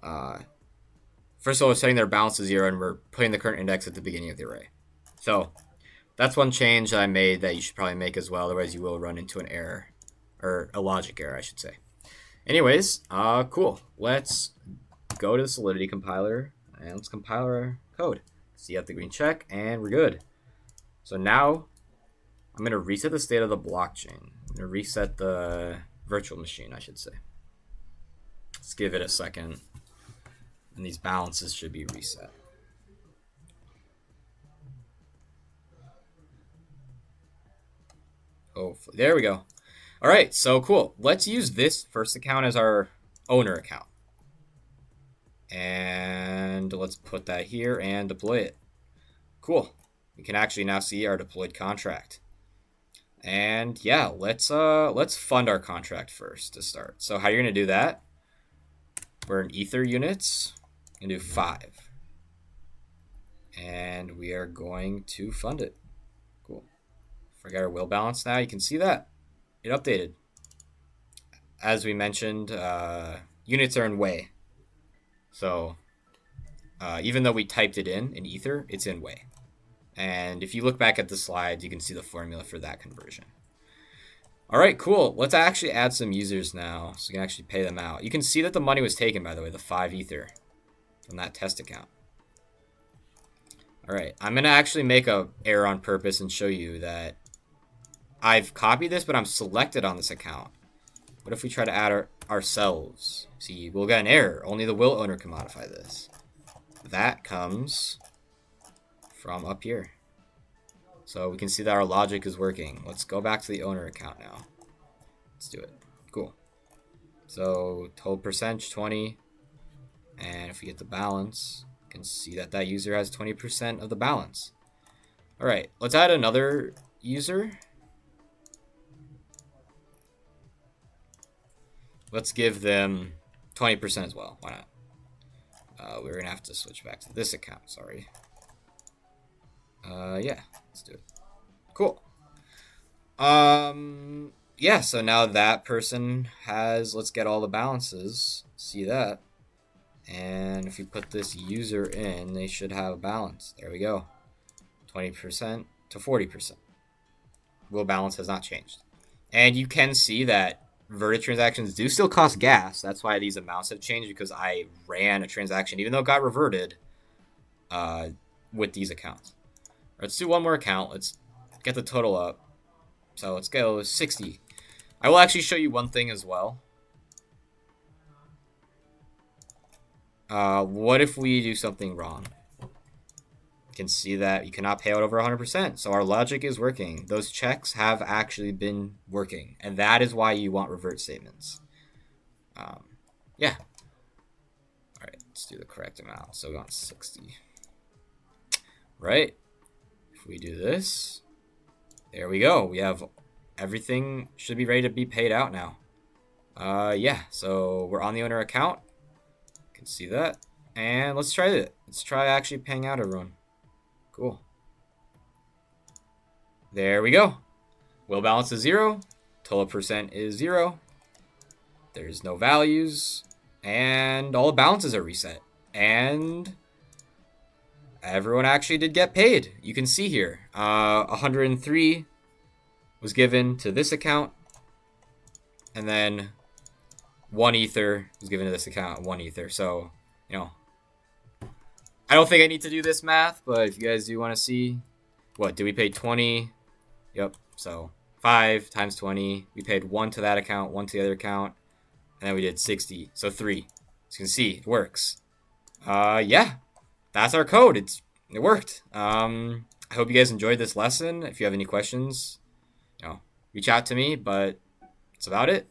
First of all, we're setting their balance to 0, and we're putting the current index at the beginning of the array. So that's one change that I made that you should probably make as well. Otherwise, you will run into an error, or a logic error, I should say. Anyways, cool. Let's go to the Solidity compiler, and let's compile our code. See, you have the green check, and we're good. So now I'm going to reset the state of the blockchain. I'm going to reset the virtual machine, I should say. Let's give it a second. And these balances should be reset. Hopefully. There we go. All right, so cool. Let's use this first account as our owner account. And let's put that here and deploy it. Cool. We can actually now see our deployed contract. And yeah, let's fund our contract first to start. So how you're gonna do that? We're in Ether units. We're gonna do 5. And we are going to fund it. Cool. Forget our will balance now. You can see that. It updated. As we mentioned, units are in Way. So even though we typed it in Ether, it's in Way. And if you look back at the slides, you can see the formula for that conversion. All right, cool. Let's actually add some users now so we can actually pay them out. You can see that the money was taken, by the way, the 5 Ether from that test account. All right, I'm going to actually make a error on purpose and show you that I've copied this, but I'm selected on this account. What if we try to add ourselves? See, we'll get an error. Only the will owner can modify this. That comes from up here. So we can see that our logic is working. Let's go back to the owner account now. Let's do it. Cool. So total percentage 20. And if we get the balance, you can see that that user has 20% of the balance. All right, let's add another user. Let's give them 20% as well. Why not? We're going to have to switch back to this account. Sorry. Yeah, let's do it. Cool. Yeah, so now that person has, let's get all the balances. See that. And if you put this user in, they should have a balance. There we go. 20% to 40%. Will balance has not changed. And you can see that reverted transactions do still cost gas. That's why these amounts have changed, because I ran a transaction, even though it got reverted, with these accounts. Let's do one more account. Let's get the total up. So let's go 60. I will actually show you one thing as well. What if we do something wrong? You can see that you cannot pay out over 100%. So our logic is working. Those checks have actually been working. And that is why you want revert statements. Yeah. All right, let's do the correct amount. So we want 60. Right. If we do this, there we go. We have everything should be ready to be paid out now. Yeah, so we're on the owner account. You can see that. And let's try it. Let's try actually paying out everyone. Cool. There we go. Will balance is 0. Total percent is 0. There's no values. And all the balances are reset. And everyone actually did get paid. You can see here. 103 was given to this account. And then 1 Ether was given to this account. 1 Ether. So, you know, I don't think I need to do this math, but if you guys do want to see, what, did we pay 20? Yep, so 5 times 20. We paid 1 to that account, 1 to the other account, and then we did 60, so 3. As you can see, it works. Yeah, that's our code. It worked. I hope you guys enjoyed this lesson. If you have any questions, you know, reach out to me, but that's about it.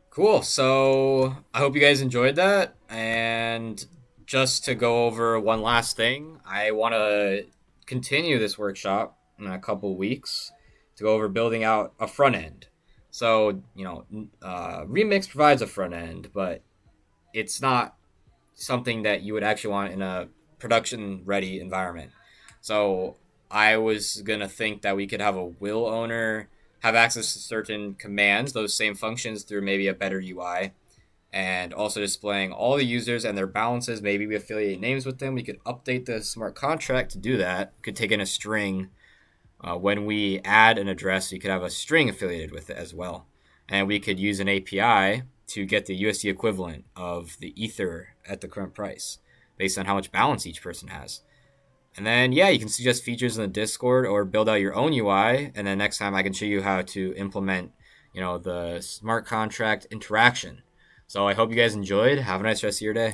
Cool, so I hope you guys enjoyed that, and just to go over one last thing, I want to continue this workshop in a couple weeks to go over building out a front end. So, you know, Remix provides a front end, but it's not something that you would actually want in a production-ready environment. So I was going to think that we could have a will owner have access to certain commands, those same functions, through maybe a better UI. And also displaying all the users and their balances. Maybe we affiliate names with them. We could update the smart contract to do that. We could take in a string. When we add an address, we could have a string affiliated with it as well. And we could use an API to get the USD equivalent of the Ether at the current price based on how much balance each person has. And then, yeah, you can suggest features in the Discord or build out your own UI. And then next time I can show you how to implement, the smart contract interaction. So I hope you guys enjoyed. Have a nice rest of your day.